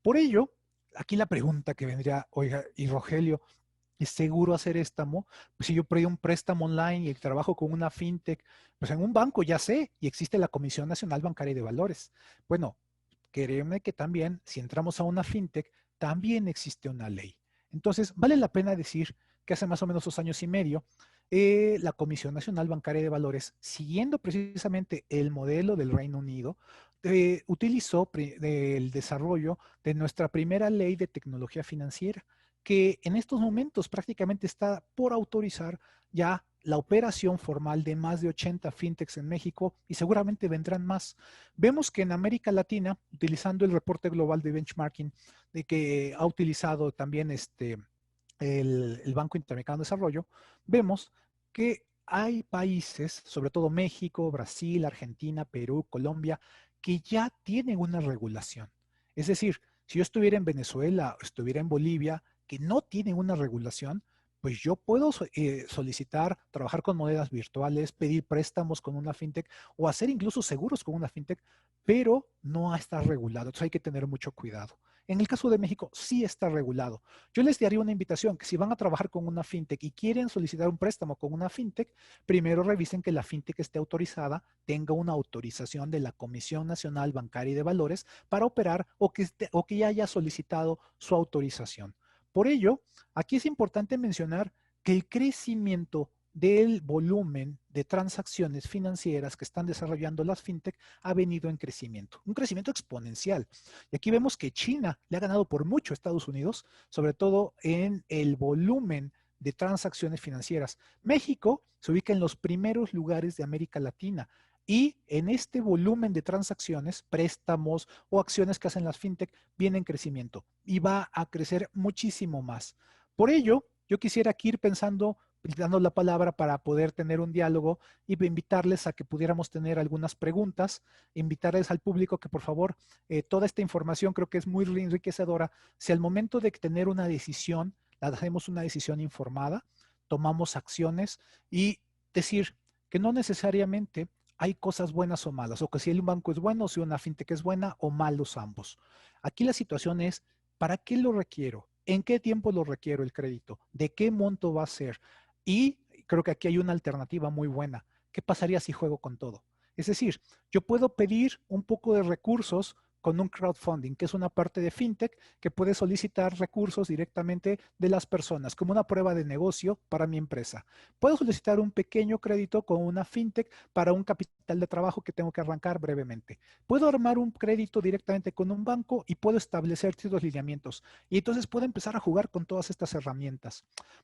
Por ello, aquí la pregunta que vendría, oiga, y Rogelio, ¿es seguro hacer préstamo? Pues si yo pido un préstamo online y trabajo con una fintech, pues en un banco ya sé, y existe la Comisión Nacional Bancaria y de Valores. Bueno, créeme que también, si entramos a una fintech, también existe una ley. Entonces, vale la pena decir que hace más o menos 2 años y medio, la Comisión Nacional Bancaria y de Valores, siguiendo precisamente el modelo del Reino Unido, utilizó el desarrollo de nuestra primera ley de tecnología financiera, que en estos momentos prácticamente está por autorizar ya la operación formal de más de 80 fintechs en México y seguramente vendrán más. Vemos que en América Latina, utilizando el reporte global de benchmarking de que ha utilizado también el Banco Interamericano de Desarrollo, vemos que hay países, sobre todo México, Brasil, Argentina, Perú, Colombia, que ya tienen una regulación. Es decir, si yo estuviera en Venezuela o estuviera en Bolivia, que no tienen una regulación, pues yo puedo solicitar, trabajar con monedas virtuales, pedir préstamos con una fintech o hacer incluso seguros con una fintech, pero no está regulado. Entonces hay que tener mucho cuidado. En el caso de México sí está regulado. Yo les daría una invitación que si van a trabajar con una fintech y quieren solicitar un préstamo con una fintech, primero revisen que la fintech esté autorizada, tenga una autorización de la Comisión Nacional Bancaria y de Valores para operar o que ya haya solicitado su autorización. Por ello, aquí es importante mencionar que el crecimiento del volumen de transacciones financieras que están desarrollando las fintech ha venido en crecimiento, un crecimiento exponencial. Y aquí vemos que China le ha ganado por mucho a Estados Unidos, sobre todo en el volumen de transacciones financieras. México se ubica en los primeros lugares de América Latina. Y en este volumen de transacciones, préstamos o acciones que hacen las fintech viene en crecimiento y va a crecer muchísimo más. Por ello, yo quisiera aquí ir pensando, dando la palabra para poder tener un diálogo y invitarles a que pudiéramos tener algunas preguntas, invitarles al público que por favor, toda esta información creo que es muy enriquecedora. Si al momento de tener una decisión, la hacemos una decisión informada, tomamos acciones y decir que no necesariamente hay cosas buenas o malas, o que si un banco es bueno, o si una fintech es buena o malos ambos. Aquí la situación es, ¿para qué lo requiero? ¿En qué tiempo lo requiero el crédito? ¿De qué monto va a ser? Y creo que aquí hay una alternativa muy buena. ¿Qué pasaría si juego con todo? Es decir, yo puedo pedir un poco de recursos con un crowdfunding, que es una parte de fintech que puede solicitar recursos directamente de las personas como una prueba de negocio para mi empresa. Puedo solicitar un pequeño crédito con una fintech para un capital de trabajo que tengo que arrancar brevemente. Puedo armar un crédito directamente con un banco y puedo establecer ciertos lineamientos. Y entonces puedo empezar a jugar con todas estas herramientas.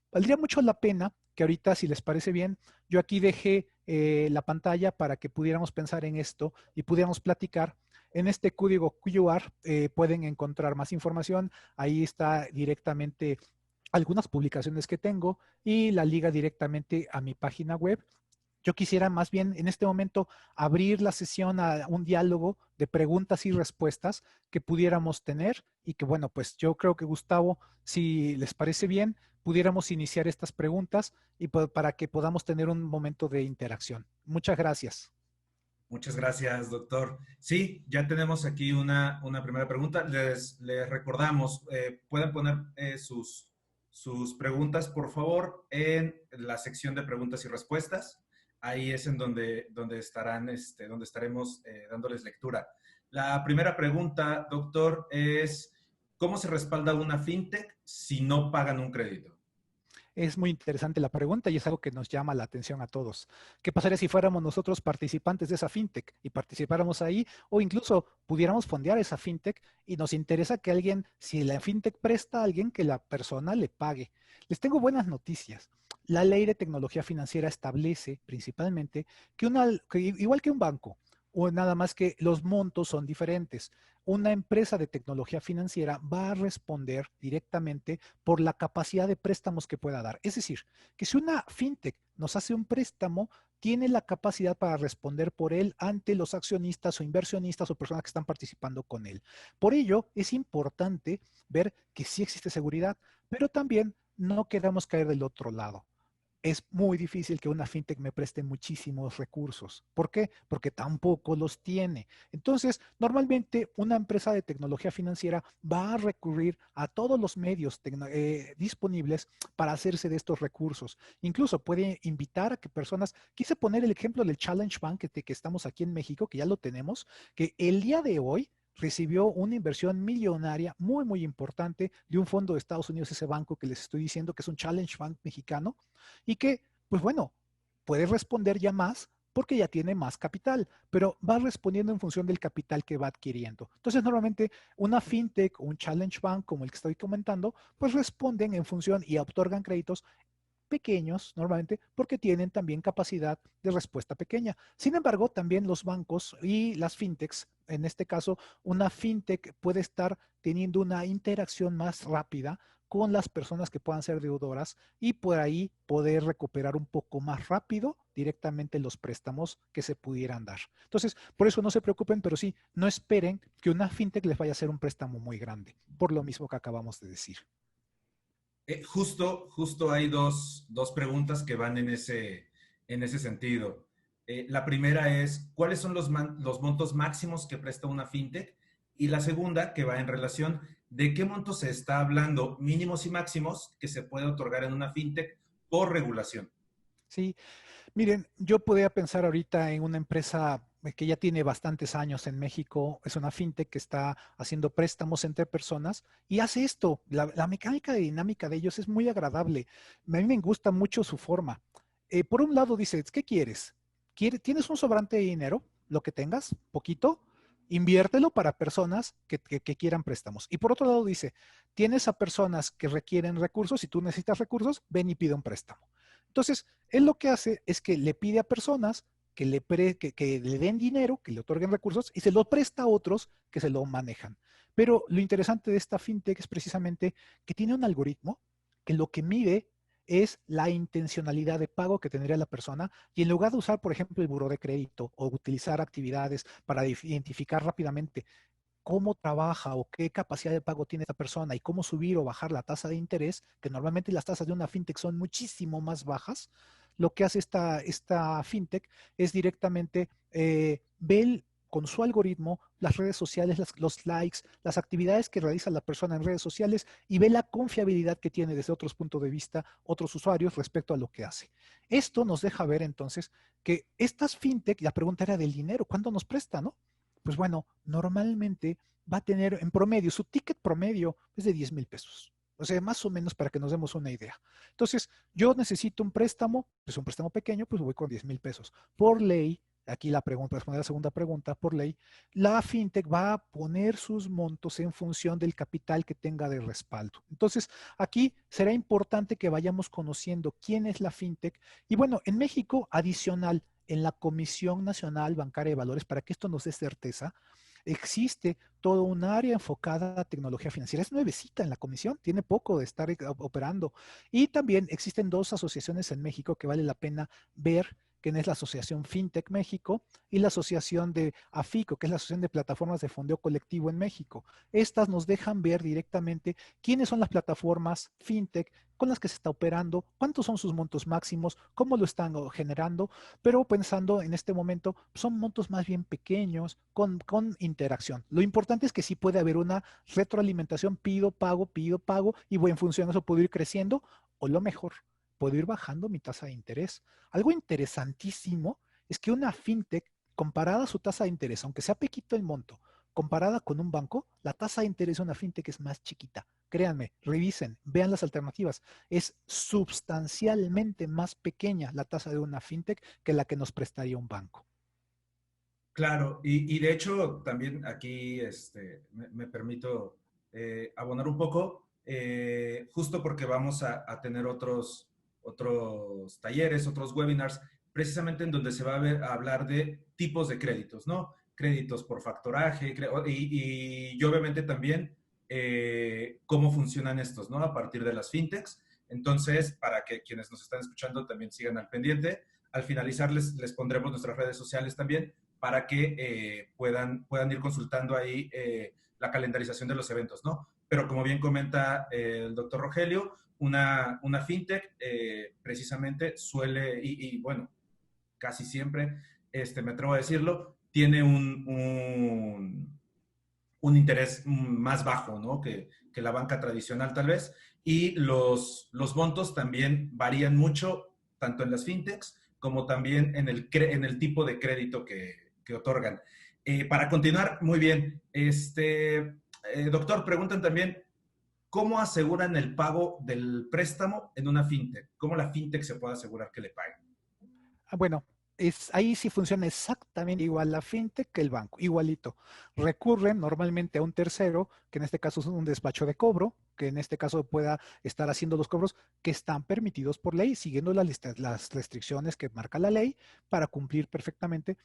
Valdría mucho la pena que ahorita, si les parece bien, yo aquí dejé la pantalla para que pudiéramos pensar en esto y pudiéramos platicar. En este código QR pueden encontrar más información. Ahí está directamente algunas publicaciones que tengo y la liga directamente a mi página web. Yo quisiera más bien en este momento abrir la sesión a un diálogo de preguntas y respuestas que pudiéramos tener y que bueno, pues yo creo que Gustavo, si les parece bien, pudiéramos iniciar estas preguntas y para que podamos tener un momento de interacción. Muchas gracias. Muchas gracias, doctor. Sí, ya tenemos aquí una primera pregunta. Les recordamos, pueden poner sus preguntas, por favor, en la sección de preguntas y respuestas. Ahí es en donde estaremos dándoles lectura. La primera pregunta, doctor, es ¿cómo se respalda una fintech si no pagan un crédito? Es muy interesante la pregunta y es algo que nos llama la atención a todos. ¿Qué pasaría si fuéramos nosotros participantes de esa fintech y participáramos ahí o incluso pudiéramos fondear esa fintech y nos interesa que alguien, si la fintech presta a alguien, que la persona le pague? Les tengo buenas noticias. La ley de tecnología financiera establece principalmente que igual que un banco, o nada más que los montos son diferentes. Una empresa de tecnología financiera va a responder directamente por la capacidad de préstamos que pueda dar. Es decir, que si una fintech nos hace un préstamo, tiene la capacidad para responder por él ante los accionistas o inversionistas o personas que están participando con él. Por ello, es importante ver que sí existe seguridad, pero también no queramos caer del otro lado. Es muy difícil que una fintech me preste muchísimos recursos. ¿Por qué? Porque tampoco los tiene. Entonces, normalmente una empresa de tecnología financiera va a recurrir a todos los medios disponibles para hacerse de estos recursos. Incluso puede invitar a que personas, quise poner el ejemplo del Challenge Bank que estamos aquí en México, que ya lo tenemos, que el día de hoy recibió una inversión millonaria muy, muy importante de un fondo de Estados Unidos, ese banco que les estoy diciendo que es un Challenge Bank mexicano y que, pues bueno, puede responder ya más porque ya tiene más capital, pero va respondiendo en función del capital que va adquiriendo. Entonces, normalmente una fintech o un challenge bank como el que estoy comentando, pues responden en función y otorgan créditos pequeños normalmente porque tienen también capacidad de respuesta pequeña. Sin embargo, también los bancos y las fintechs, en este caso, una fintech puede estar teniendo una interacción más rápida con las personas que puedan ser deudoras y por ahí poder recuperar un poco más rápido directamente los préstamos que se pudieran dar. Entonces, por eso no se preocupen, pero sí, no esperen que una fintech les vaya a hacer un préstamo muy grande, por lo mismo que acabamos de decir. Justo hay dos preguntas que van en ese sentido. La primera es, ¿cuáles son los montos máximos que presta una fintech? Y la segunda, que va en relación, ¿de qué montos se está hablando mínimos y máximos que se puede otorgar en una fintech por regulación? Sí, miren, yo podría pensar ahorita en una empresa que ya tiene bastantes años en México, es una fintech que está haciendo préstamos entre personas y hace esto. La mecánica dinámica de ellos es muy agradable. A mí me gusta mucho su forma. Por un lado dices, ¿qué quieres? ¿Tienes un sobrante de dinero? Lo que tengas, poquito, inviértelo para personas que quieran préstamos. Y por otro lado dice, tienes a personas que requieren recursos, si tú necesitas recursos, ven y pide un préstamo. Entonces, él lo que hace es que le pide a personas que le den dinero, que le otorguen recursos y se lo presta a otros que se lo manejan. Pero lo interesante de esta fintech es precisamente que tiene un algoritmo que lo que mide es la intencionalidad de pago que tendría la persona y en lugar de usar, por ejemplo, el buró de crédito o utilizar actividades para identificar rápidamente cómo trabaja o qué capacidad de pago tiene esta persona y cómo subir o bajar la tasa de interés, que normalmente las tasas de una fintech son muchísimo más bajas, lo que hace esta fintech es directamente ver con su algoritmo las redes sociales, los likes, las actividades que realiza la persona en redes sociales y ve la confiabilidad que tiene desde otros puntos de vista otros usuarios respecto a lo que hace. Esto nos deja ver entonces que estas fintech, la pregunta era del dinero, ¿cuándo nos presta, no? Pues bueno, normalmente va a tener en promedio, su ticket promedio es de 10,000 pesos. O sea, más o menos para que nos demos una idea. Entonces, yo necesito un préstamo, pues un préstamo pequeño, pues voy con 10,000 pesos. Por ley, aquí la pregunta, responder a la segunda pregunta, por ley, la fintech va a poner sus montos en función del capital que tenga de respaldo. Entonces, aquí será importante que vayamos conociendo quién es la fintech. Y bueno, en México, adicional, en la Comisión Nacional Bancaria de Valores, para que esto nos dé certeza, existe todo un área enfocada a tecnología financiera. Es nuevecita en la comisión, tiene poco de estar operando. Y también existen dos asociaciones en México que vale la pena ver, que es la Asociación FinTech México y la Asociación de AFICO, que es la Asociación de Plataformas de Fondeo Colectivo en México. Estas nos dejan ver directamente quiénes son las plataformas FinTech con las que se está operando, cuántos son sus montos máximos, cómo lo están generando, pero pensando en este momento, son montos más bien pequeños, con interacción. Lo importante es que sí puede haber una retroalimentación, pido, pago, y en función de eso puedo ir creciendo, o lo mejor, puedo ir bajando mi tasa de interés. Algo interesantísimo es que una fintech, comparada a su tasa de interés, aunque sea pequeñito el monto, comparada con un banco, la tasa de interés de una fintech es más chiquita. Créanme, revisen, vean las alternativas. Es sustancialmente más pequeña la tasa de una fintech que la que nos prestaría un banco. Claro, y de hecho también aquí me permito abonar un poco, justo porque vamos a tener otros talleres, otros webinars, precisamente en donde se va a hablar de tipos de créditos, ¿no? Créditos por factoraje y obviamente también cómo funcionan estos, ¿no? A partir de las fintechs. Entonces, para que quienes nos están escuchando también sigan al pendiente, al finalizar les pondremos nuestras redes sociales también para que puedan ir consultando ahí la calendarización de los eventos, ¿no? Pero como bien comenta el doctor Rogelio, una fintech precisamente suele, bueno, casi siempre, me atrevo a decirlo, tiene un interés más bajo, ¿no? Que la banca tradicional tal vez, y los montos también varían mucho, tanto en las fintechs como también en el tipo de crédito que otorgan. Para continuar, muy bien, doctor, preguntan también, ¿cómo aseguran el pago del préstamo en una fintech? ¿Cómo la fintech se puede asegurar que le paguen? Bueno, ahí sí funciona exactamente igual la fintech que el banco, igualito. Recurren normalmente a un tercero, que en este caso es un despacho de cobro, que en este caso pueda estar haciendo los cobros que están permitidos por ley, siguiendo las restricciones que marca la ley para cumplir perfectamente.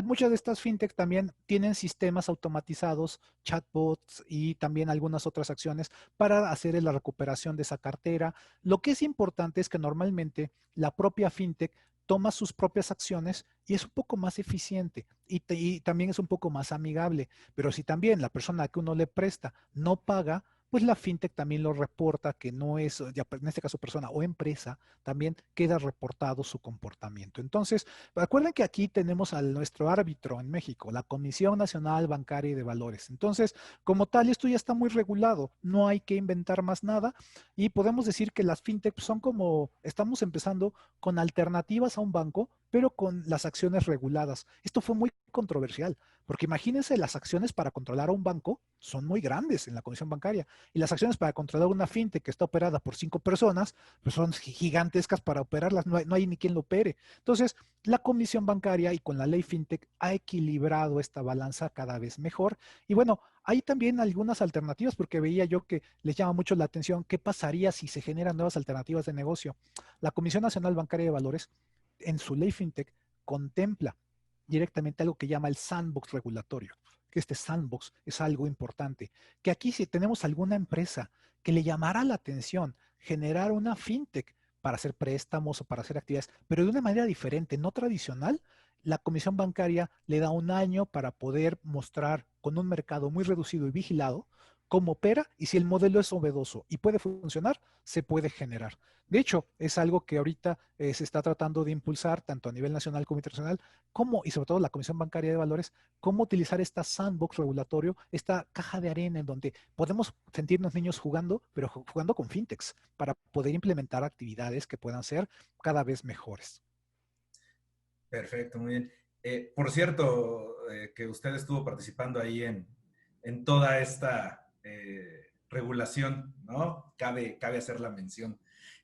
Muchas de estas fintech también tienen sistemas automatizados, chatbots y también algunas otras acciones para hacer la recuperación de esa cartera. Lo que es importante es que normalmente la propia fintech toma sus propias acciones y es un poco más eficiente y también es un poco más amigable. Pero si también la persona que uno le presta no paga, pues la fintech también lo reporta, que no es, ya en este caso persona o empresa, también queda reportado su comportamiento. Entonces, recuerden que aquí tenemos a nuestro árbitro en México, la Comisión Nacional Bancaria y de Valores. Entonces, como tal, esto ya está muy regulado, no hay que inventar más nada y podemos decir que las fintech son como, estamos empezando con alternativas a un banco, pero con las acciones reguladas. Esto fue muy controversial, porque imagínense, las acciones para controlar a un banco son muy grandes en la Comisión Bancaria y las acciones para controlar una fintech que está operada por 5 personas, pues son gigantescas para operarlas, no hay ni quien lo opere. Entonces, la Comisión Bancaria y con la ley fintech ha equilibrado esta balanza cada vez mejor. Y bueno, hay también algunas alternativas, porque veía yo que les llama mucho la atención qué pasaría si se generan nuevas alternativas de negocio. La Comisión Nacional Bancaria de Valores, en su ley fintech, contempla directamente algo que llama el sandbox regulatorio, que este sandbox es algo importante, que aquí si tenemos alguna empresa que le llamara la atención generar una fintech para hacer préstamos o para hacer actividades, pero de una manera diferente, no tradicional, la Comisión Bancaria le da un año para poder mostrar con un mercado muy reducido y vigilado cómo opera, y si el modelo es novedoso y puede funcionar, se puede generar. De hecho, es algo que ahorita se está tratando de impulsar tanto a nivel nacional como internacional, cómo, y sobre todo la Comisión Bancaria de Valores, cómo utilizar esta sandbox regulatorio, esta caja de arena en donde podemos sentirnos niños jugando, pero jugando con fintechs para poder implementar actividades que puedan ser cada vez mejores. Perfecto, muy bien. Por cierto, que usted estuvo participando ahí en toda esta regulación, ¿no? Cabe hacer la mención.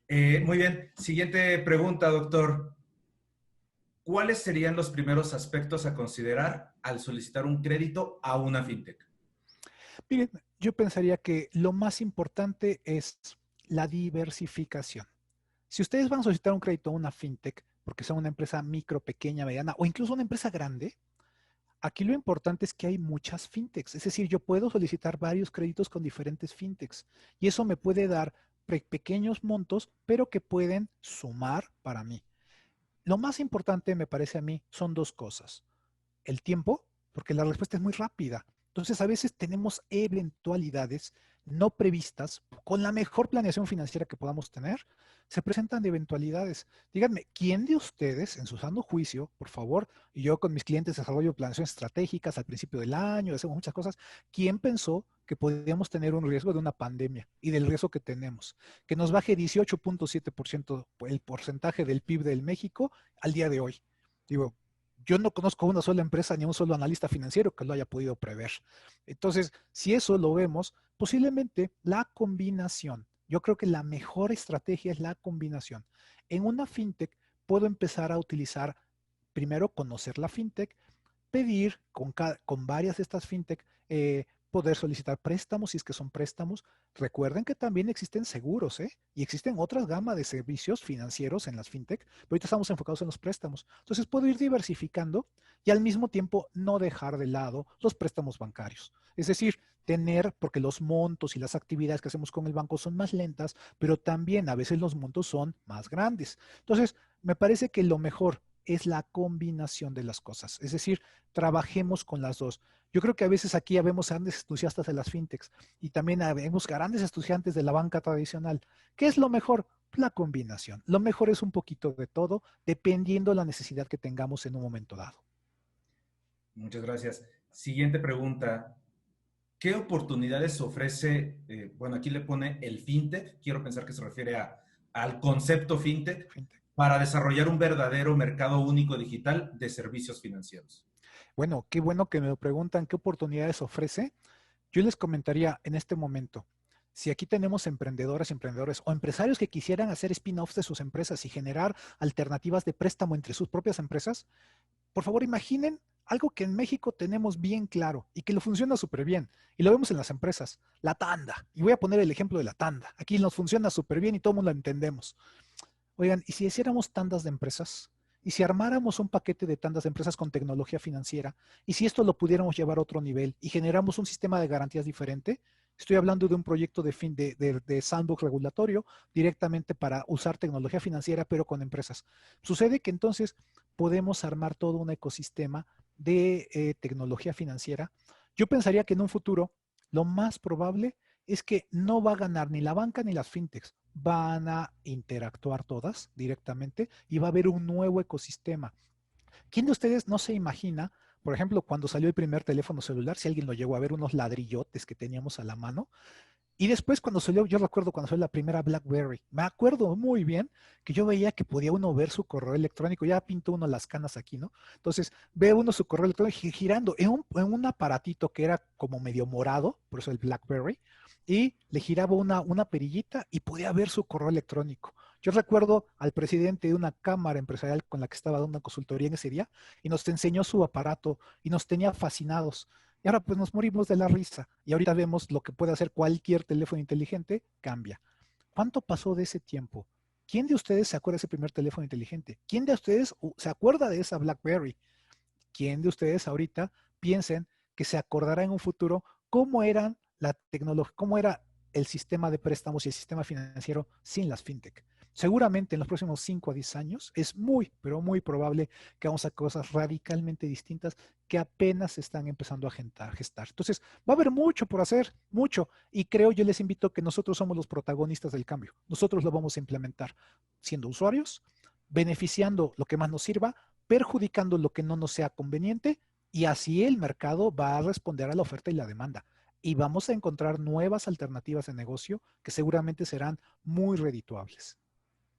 Muy bien, siguiente pregunta, doctor. ¿Cuáles serían los primeros aspectos a considerar al solicitar un crédito a una fintech? Miren, yo pensaría que lo más importante es la diversificación. Si ustedes van a solicitar un crédito a una fintech, porque son una empresa micro, pequeña, mediana o incluso una empresa grande, aquí lo importante es que hay muchas fintechs. Es decir, yo puedo solicitar varios créditos con diferentes fintechs y eso me puede dar pequeños montos, pero que pueden sumar para mí. Lo más importante, me parece a mí, son dos cosas. El tiempo, porque la respuesta es muy rápida. Entonces, a veces tenemos eventualidades no previstas, con la mejor planeación financiera que podamos tener, se presentan eventualidades. Díganme, ¿quién de ustedes, en su sano juicio, por favor, y yo con mis clientes desarrollo planeaciones estratégicas al principio del año, hacemos muchas cosas, quién pensó que podíamos tener un riesgo de una pandemia y del riesgo que tenemos, que nos baje 18.7% el porcentaje del PIB del México al día de hoy? Digo, yo no conozco una sola empresa ni un solo analista financiero que lo haya podido prever. Entonces, si eso lo vemos, posiblemente la combinación, yo creo que la mejor estrategia es la combinación. En una fintech puedo empezar a utilizar, primero conocer la fintech, pedir con varias de estas fintech, poder solicitar préstamos si es que son préstamos. Recuerden que también existen seguros, ¿eh? Y existen otras gamas de servicios financieros en las fintech, pero ahorita estamos enfocados en los préstamos. Entonces puedo ir diversificando y al mismo tiempo no dejar de lado los préstamos bancarios. Es decir, tener, porque los montos y las actividades que hacemos con el banco son más lentas, pero también a veces los montos son más grandes. Entonces, me parece que lo mejor es la combinación de las cosas. Es decir, trabajemos con las dos. Yo creo que a veces aquí habemos grandes entusiastas de las fintechs y también habemos grandes estudiantes de la banca tradicional. ¿Qué es lo mejor? La combinación. Lo mejor es un poquito de todo, dependiendo de la necesidad que tengamos en un momento dado. Muchas gracias. Siguiente pregunta. ¿Qué oportunidades ofrece, bueno, aquí le pone el fintech, quiero pensar que se refiere al concepto fintech, para desarrollar un verdadero mercado único digital de servicios financieros? Bueno, qué bueno que me preguntan qué oportunidades ofrece. Yo les comentaría en este momento, si aquí tenemos emprendedoras, emprendedores o empresarios que quisieran hacer spin-offs de sus empresas y generar alternativas de préstamo entre sus propias empresas, por favor imaginen algo que en México tenemos bien claro y que lo funciona súper bien. Y lo vemos en las empresas, la tanda. Y voy a poner el ejemplo de la tanda. Aquí nos funciona súper bien y todo el mundo lo entendemos. Oigan, ¿y si hiciéramos tandas de empresas? ¿Y si armáramos un paquete de tandas de empresas con tecnología financiera? ¿Y si esto lo pudiéramos llevar a otro nivel y generamos un sistema de garantías diferente? Estoy hablando de un proyecto de sandbox regulatorio directamente para usar tecnología financiera, pero con empresas. Sucede que entonces podemos armar todo un ecosistema de tecnología financiera. Yo pensaría que en un futuro lo más probable es que no va a ganar ni la banca ni las fintechs. Van a interactuar todas directamente y va a haber un nuevo ecosistema. ¿Quién de ustedes no se imagina, por ejemplo, cuando salió el primer teléfono celular, si alguien lo llegó a ver, unos ladrillotes que teníamos a la mano? Y después cuando salió, yo recuerdo cuando salió la primera BlackBerry, me acuerdo muy bien que yo veía que podía uno ver su correo electrónico, ya pintó uno las canas aquí, ¿no? Entonces ve uno su correo electrónico girando en un aparatito que era como medio morado, por eso el BlackBerry, y le giraba una perillita y podía ver su correo electrónico. Yo recuerdo al presidente de una cámara empresarial con la que estaba dando una consultoría en ese día y nos enseñó su aparato y nos tenía fascinados. Y ahora pues nos morimos de la risa. Y ahorita vemos lo que puede hacer cualquier teléfono inteligente, cambia. ¿Cuánto pasó de ese tiempo? ¿Quién de ustedes se acuerda de ese primer teléfono inteligente? ¿Quién de ustedes se acuerda de esa BlackBerry? ¿Quién de ustedes ahorita piensen que se acordará en un futuro cómo eran la tecnología, cómo era el sistema de préstamos y el sistema financiero sin las fintech? Seguramente en los próximos 5 a 10 años es muy, pero muy probable que vamos a cosas radicalmente distintas que apenas se están empezando a gestar. Entonces, va a haber mucho por hacer, mucho. Y creo, yo les invito a que nosotros somos los protagonistas del cambio. Nosotros lo vamos a implementar siendo usuarios, beneficiando lo que más nos sirva, perjudicando lo que no nos sea conveniente, y así el mercado va a responder a la oferta y la demanda. Y vamos a encontrar nuevas alternativas de negocio que seguramente serán muy redituables.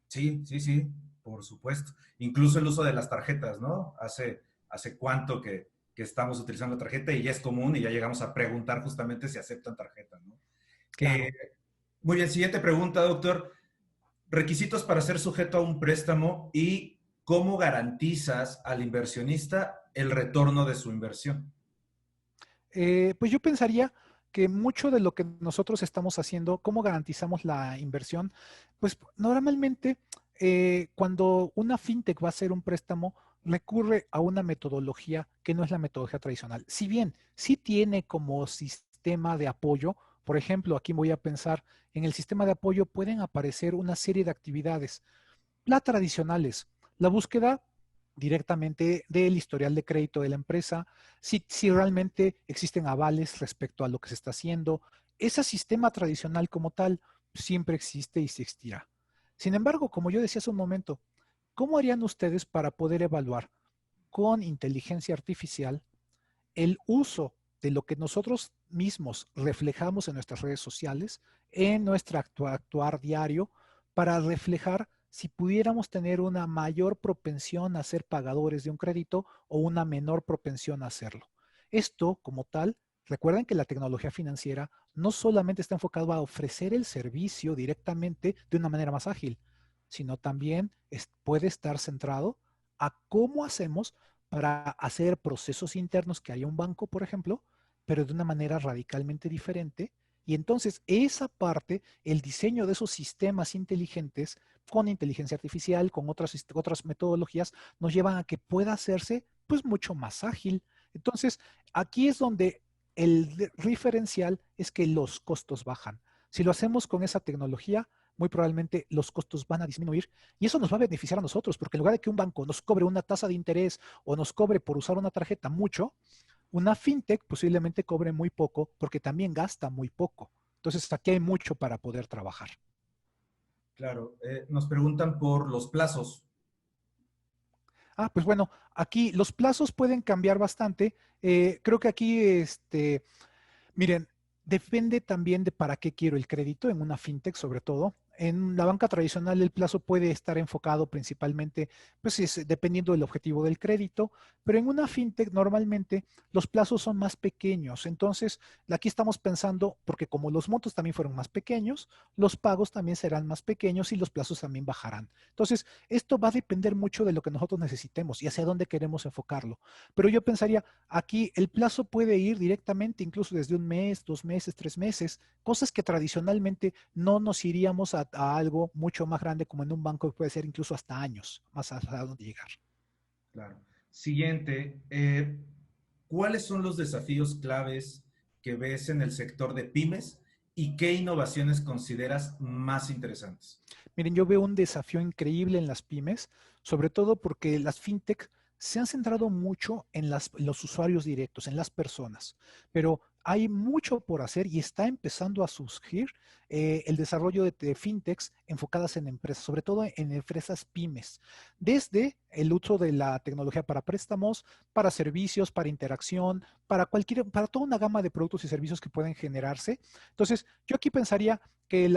Sí, sí, sí, por supuesto. Incluso el uso de las tarjetas, ¿no? Hace cuánto que estamos utilizando la tarjeta y ya es común y ya llegamos a preguntar justamente si aceptan tarjeta, ¿no? Eh, Claro. Muy bien, siguiente pregunta, doctor. Requisitos para ser sujeto a un préstamo y cómo garantizas al inversionista el retorno de su inversión. Pues yo pensaría que mucho de lo que nosotros estamos haciendo, cómo garantizamos la inversión, pues normalmente cuando una fintech va a hacer un préstamo, recurre a una metodología que no es la metodología tradicional. Si bien sí tiene como sistema de apoyo, por ejemplo, aquí voy a pensar en el sistema de apoyo, pueden aparecer una serie de actividades, las tradicionales, la búsqueda directamente del historial de crédito de la empresa, si realmente existen avales respecto a lo que se está haciendo. Ese sistema tradicional como tal siempre existe y se existirá. Sin embargo, como yo decía hace un momento, ¿cómo harían ustedes para poder evaluar con inteligencia artificial el uso de lo que nosotros mismos reflejamos en nuestras redes sociales, en nuestro actuar diario, para reflejar si pudiéramos tener una mayor propensión a ser pagadores de un crédito o una menor propensión a hacerlo? Esto, como tal, recuerden que la tecnología financiera no solamente está enfocado a ofrecer el servicio directamente de una manera más ágil, sino también puede estar centrado a cómo hacemos para hacer procesos internos que haya un banco, por ejemplo, pero de una manera radicalmente diferente. Y entonces esa parte, el diseño de esos sistemas inteligentes con inteligencia artificial, con otras metodologías, nos llevan a que pueda hacerse pues mucho más ágil. Entonces, aquí es donde el diferencial es que los costos bajan. Si lo hacemos con esa tecnología, muy probablemente los costos van a disminuir y eso nos va a beneficiar a nosotros, porque en lugar de que un banco nos cobre una tasa de interés o nos cobre por usar una tarjeta mucho, una fintech posiblemente cobre muy poco porque también gasta muy poco. Entonces aquí hay mucho para poder trabajar. Claro, nos preguntan por los plazos. Pues bueno, aquí los plazos pueden cambiar bastante. Creo que aquí, miren, depende también de para qué quiero el crédito en una fintech, sobre todo. En la banca tradicional el plazo puede estar enfocado principalmente, pues dependiendo del objetivo del crédito, pero en una fintech normalmente los plazos son más pequeños. Entonces, aquí estamos pensando, porque como los montos también fueron más pequeños, los pagos también serán más pequeños y los plazos también bajarán. Entonces, esto va a depender mucho de lo que nosotros necesitemos y hacia dónde queremos enfocarlo. Pero yo pensaría, aquí el plazo puede ir directamente, incluso desde un mes, 2 meses, 3 meses, cosas que tradicionalmente no nos iríamos a algo mucho más grande como en un banco que puede ser incluso hasta años, más a dónde llegar. Claro. Siguiente, ¿cuáles son los desafíos claves que ves en el sector de pymes y qué innovaciones consideras más interesantes? Miren, yo veo un desafío increíble en las pymes, sobre todo porque las fintech se han centrado mucho en los usuarios directos, en las personas, pero hay mucho por hacer y está empezando a surgir el desarrollo de fintechs enfocadas en empresas, sobre todo en empresas pymes, desde el uso de la tecnología para préstamos, para servicios, para interacción, para toda una gama de productos y servicios que pueden generarse. Entonces, yo aquí pensaría que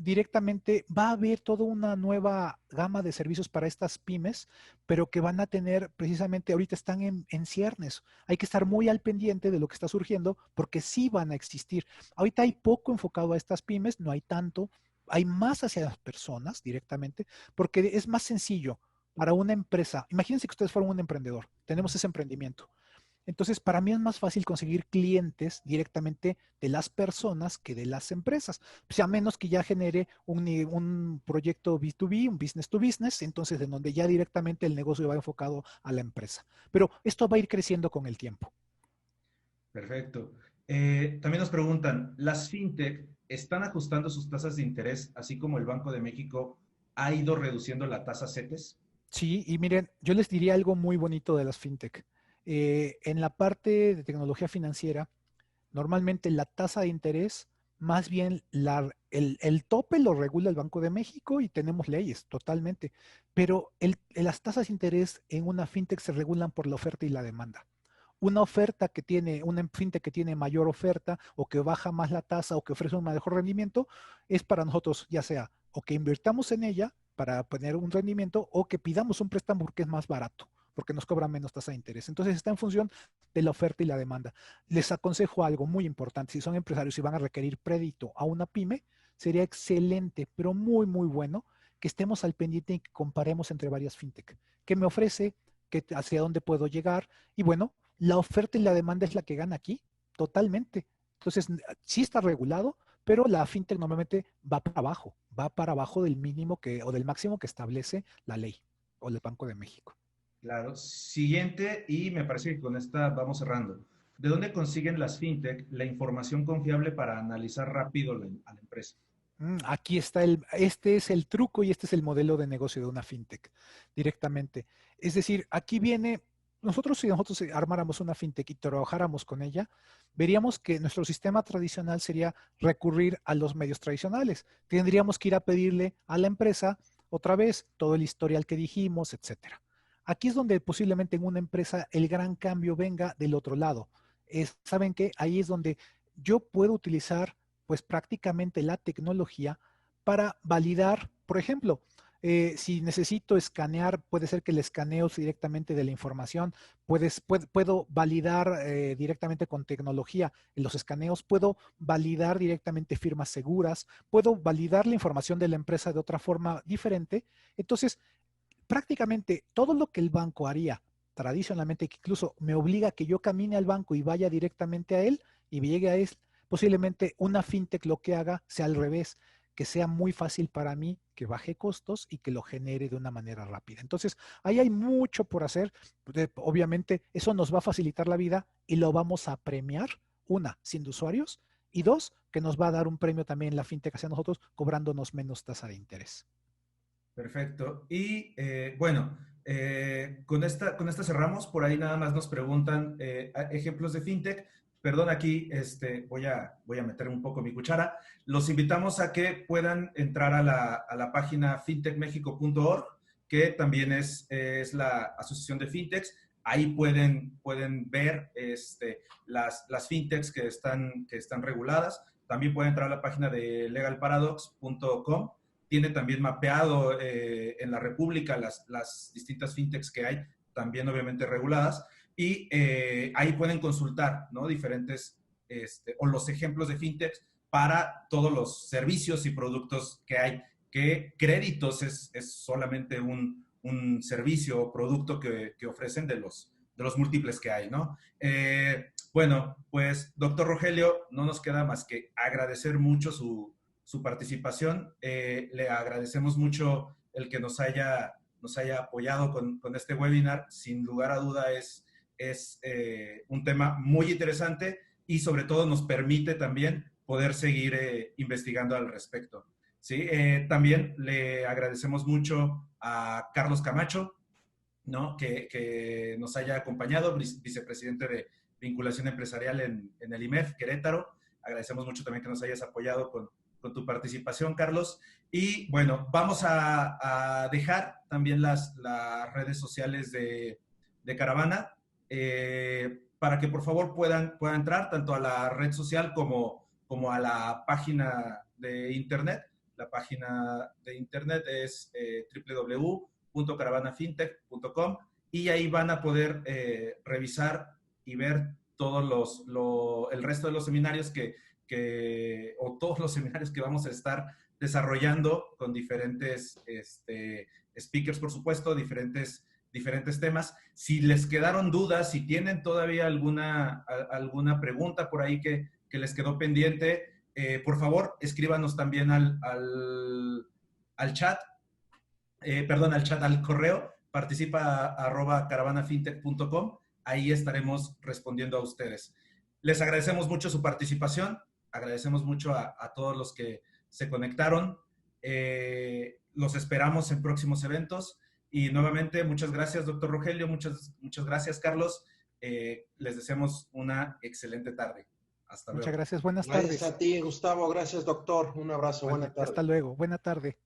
directamente va a haber toda una nueva gama de servicios para estas pymes, pero que van a tener precisamente, ahorita están en ciernes. Hay que estar muy al pendiente de lo que está surgiendo porque sí van a existir. Ahorita hay poco enfocado a estas pymes, no hay tanto, hay más hacia las personas directamente, porque es más sencillo para una empresa. Imagínense que ustedes fueran un emprendedor, tenemos ese emprendimiento. Entonces, para mí es más fácil conseguir clientes directamente de las personas que de las empresas. Pues a menos que ya genere un proyecto B2B, un business to business, entonces en donde ya directamente el negocio va enfocado a la empresa. Pero esto va a ir creciendo con el tiempo. Perfecto. También nos preguntan, ¿las fintech están ajustando sus tasas de interés, así como el Banco de México ha ido reduciendo la tasa CETES? Sí, y miren, yo les diría algo muy bonito de las fintech. En la parte de tecnología financiera, normalmente la tasa de interés, más bien el tope lo regula el Banco de México y tenemos leyes totalmente, pero las tasas de interés en una fintech se regulan por la oferta y la demanda. Una fintech que tiene mayor oferta o que baja más la tasa o que ofrece un mejor rendimiento, es para nosotros ya sea o que invirtamos en ella para tener un rendimiento o que pidamos un préstamo porque es más barato, porque nos cobra menos tasa de interés. Entonces está en función de la oferta y la demanda. Les aconsejo algo muy importante, si son empresarios y van a requerir crédito a una pyme, sería excelente, pero muy, muy bueno que estemos al pendiente y que comparemos entre varias fintech. ¿Qué me ofrece? ¿Hacia dónde puedo llegar? Y bueno, la oferta y la demanda es la que gana aquí, totalmente. Entonces, sí está regulado, pero la fintech normalmente va para abajo del mínimo o del máximo que establece la ley o el Banco de México. Claro. Siguiente, y me parece que con esta vamos cerrando. ¿De dónde consiguen las fintech la información confiable para analizar rápido a la empresa? Aquí está este es el truco y este es el modelo de negocio de una fintech directamente. Es decir, aquí viene, si nosotros armáramos una fintech y trabajáramos con ella, veríamos que nuestro sistema tradicional sería recurrir a los medios tradicionales. Tendríamos que ir a pedirle a la empresa otra vez todo el historial que dijimos, etcétera. Aquí es donde posiblemente en una empresa el gran cambio venga del otro lado. ¿Saben qué? Ahí es donde yo puedo utilizar pues prácticamente la tecnología para validar, por ejemplo, si necesito escanear, puede ser que el escaneo directamente de la información, puedo validar directamente con tecnología en los escaneos, puedo validar directamente firmas seguras, puedo validar la información de la empresa de otra forma diferente. Entonces, prácticamente todo lo que el banco haría tradicionalmente, que incluso me obliga a que yo camine al banco y vaya directamente a él y me llegue a él, posiblemente una fintech lo que haga sea al revés, que sea muy fácil para mí, que baje costos y que lo genere de una manera rápida. Entonces, ahí hay mucho por hacer. Obviamente, eso nos va a facilitar la vida y lo vamos a premiar, una, siendo usuarios, y dos, que nos va a dar un premio también la fintech hacia nosotros, cobrándonos menos tasa de interés. Perfecto. Y bueno, con esta cerramos. Por ahí nada más nos preguntan ejemplos de fintech. Perdón, aquí voy a meter un poco mi cuchara. Los invitamos a que puedan entrar a la página fintechmexico.org, que también es la asociación de fintechs. Ahí pueden ver las fintechs que están reguladas. También pueden entrar a la página de legalparadox.com. Tiene también mapeado en la República las distintas fintechs que hay, también obviamente reguladas, y ahí pueden consultar, ¿no? Diferentes, o los ejemplos de fintechs para todos los servicios y productos que hay, que créditos es solamente un servicio o producto que ofrecen de los múltiples que hay, ¿no? Bueno, pues, doctor Rogelio, no nos queda más que agradecer mucho su participación. Le agradecemos mucho el que nos haya apoyado con este webinar. Sin lugar a duda es un tema muy interesante y sobre todo nos permite también poder seguir investigando al respecto. ¿Sí? También le agradecemos mucho a Carlos Camacho, ¿no? Que nos haya acompañado, vicepresidente de vinculación empresarial en el IMEF Querétaro. Agradecemos mucho también que nos hayas apoyado con tu participación, Carlos. Y bueno, vamos a dejar también las redes sociales de Caravana para que por favor puedan entrar tanto a la red social como a la página de internet. La página de internet es www.caravanafintech.com y ahí van a poder revisar y ver todos el resto de los seminarios o todos los seminarios que vamos a estar desarrollando con diferentes speakers, por supuesto, diferentes temas. Si les quedaron dudas, si tienen todavía alguna pregunta por ahí que les quedó pendiente, por favor, escríbanos también al chat, al correo, participa@caravanafintech.com. Ahí estaremos respondiendo a ustedes. Les agradecemos mucho su participación, agradecemos mucho a todos los que se conectaron. Los esperamos en próximos eventos. Y nuevamente, muchas gracias, doctor Rogelio, muchas gracias, Carlos. Les deseamos una excelente tarde. Hasta luego. Muchas gracias, buenas tardes. Gracias a ti, Gustavo, gracias, doctor. Un abrazo, buena tarde. Hasta luego, buena tarde.